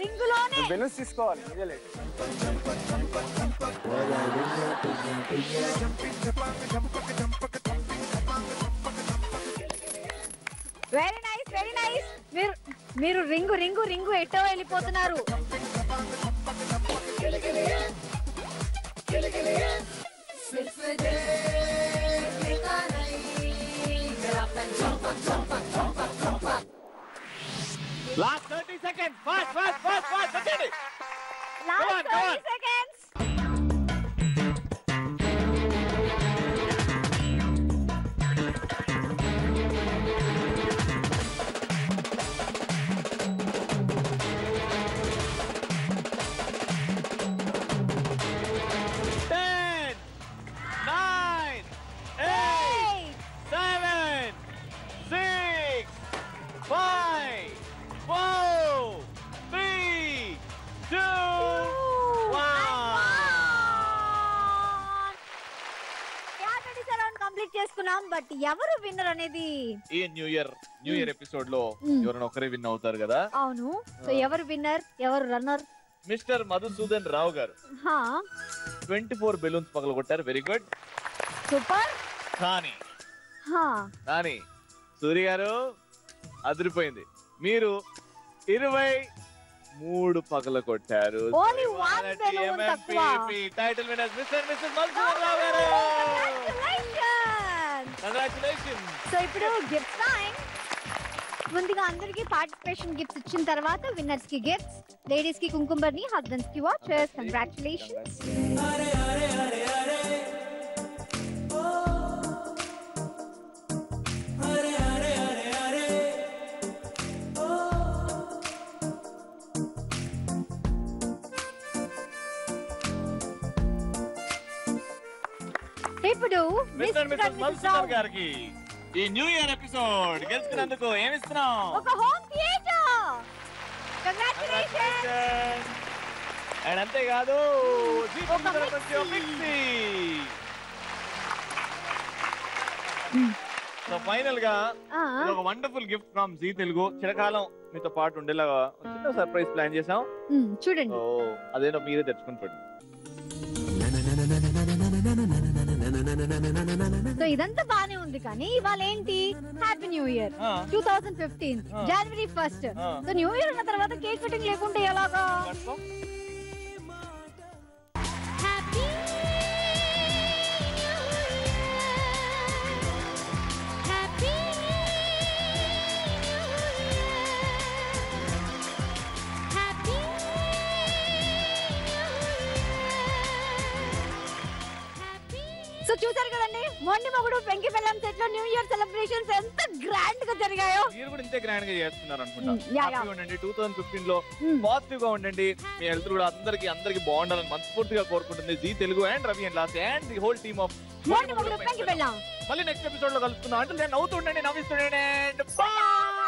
రింగులోనే బెలూన్స్ తీసుకోవాలి ఇదే లేదు. Very nice very nice. మీరు రింగు రింగు రింగు ఎట్టో వెళ్ళిపోతున్నారు. Last 30 seconds. Fast. Continue. Last 30 seconds. చేసుకున్నాం. బట్ ఎవరు విన్నర్ అనేది ఈ న్యూ ఇయర్ ఎపిసోడ్ లో ఎవరైనా ఒకరే విన్ అవుతారు కదా. అవును. సో ఎవరు విన్నర్, ఎవరు రన్నర్? మిస్టర్ మధుసూదన్ రావు గారు 24 బెలూన్స్ పగలగొట్టారు. Very good, super. కానీ సూర్య గారు అదిరిపోయింది. మీరు 23 పగలగొట్టారు. Title winner mister Madhusudan Rao గారు. కంగ్రాచులేషన్స్. సో ఇప్పుడు గిఫ్ట్ టైం. ముందుగా అందరికి పార్టిసిపేషన్ గిఫ్ట్స్ ఇచ్చిన తర్వాత విన్నర్స్ కి గిఫ్ట్స్, లేడీస్ కి కుంకుమర్ని, హస్బెండ్స్ కి వాచెస్. కంగ్రాచులేషన్స్. ఇప్పుడు మిస్టర్ మధుసూదన్ గారికి ఈ న్యూ ఇయర్ ఎపిసోడ్ గెలుచుకున్నందుకు ఏమిస్తున్నాం? ఒక హోమ్ థియేటర్. కంగ్రాచులేషన్స్. అండ్ అంతేకాదు సో ఫైనల్ గా ఒక wonderful gift from Zee Telugu. చిరకాలం మీతో పాటు ఉండేలాగా చిన్న సర్ప్రైజ్ ప్లాన్ చేసాం. చూడండి. అదేనో మీరే తెచ్చుకుని చూడండి. సో ఇదంతా బానే ఉంది కానీ ఇవాళ ఏంటి? హ్యాపీ న్యూ ఇయర్ 2015 జనవరి 1. సో న్యూ ఇయర్ ఉన్న తర్వాత కేక్ కటింగ్ లేకుంటే ఎలాగా? సో చూసారు కదండి, మొండి మొగుడు పెంకి బెల్లం సెట్ లో న్యూ ఇయర్ సెలబ్రేషన్స్ ఎంత గ్రాండ్ గా జరిగాయో. మీరు కూడా ఇంతే గ్రాండ్ గా చేస్తున్నారు అనుకుంటా. హ్యాపీగా ఉండండి. 2015 లో పాజిటివ్ గా ఉండండి. మీ హెల్త్ కూడా అందరికి బాగుండాలని మనస్ఫూర్తిగా కోరుకుంటుంది జీ తెలుగు అండ్ రవి అండ్ లాస్ and the whole team of Mondi Mogudu పెంకి బెల్లం. మళ్ళీ నెక్స్ట్ ఎపిసోడ్ లో కలుసుకుందాం. అంటే నేను నవ్వుతుండండి, నవ్విస్తుండండి. బై.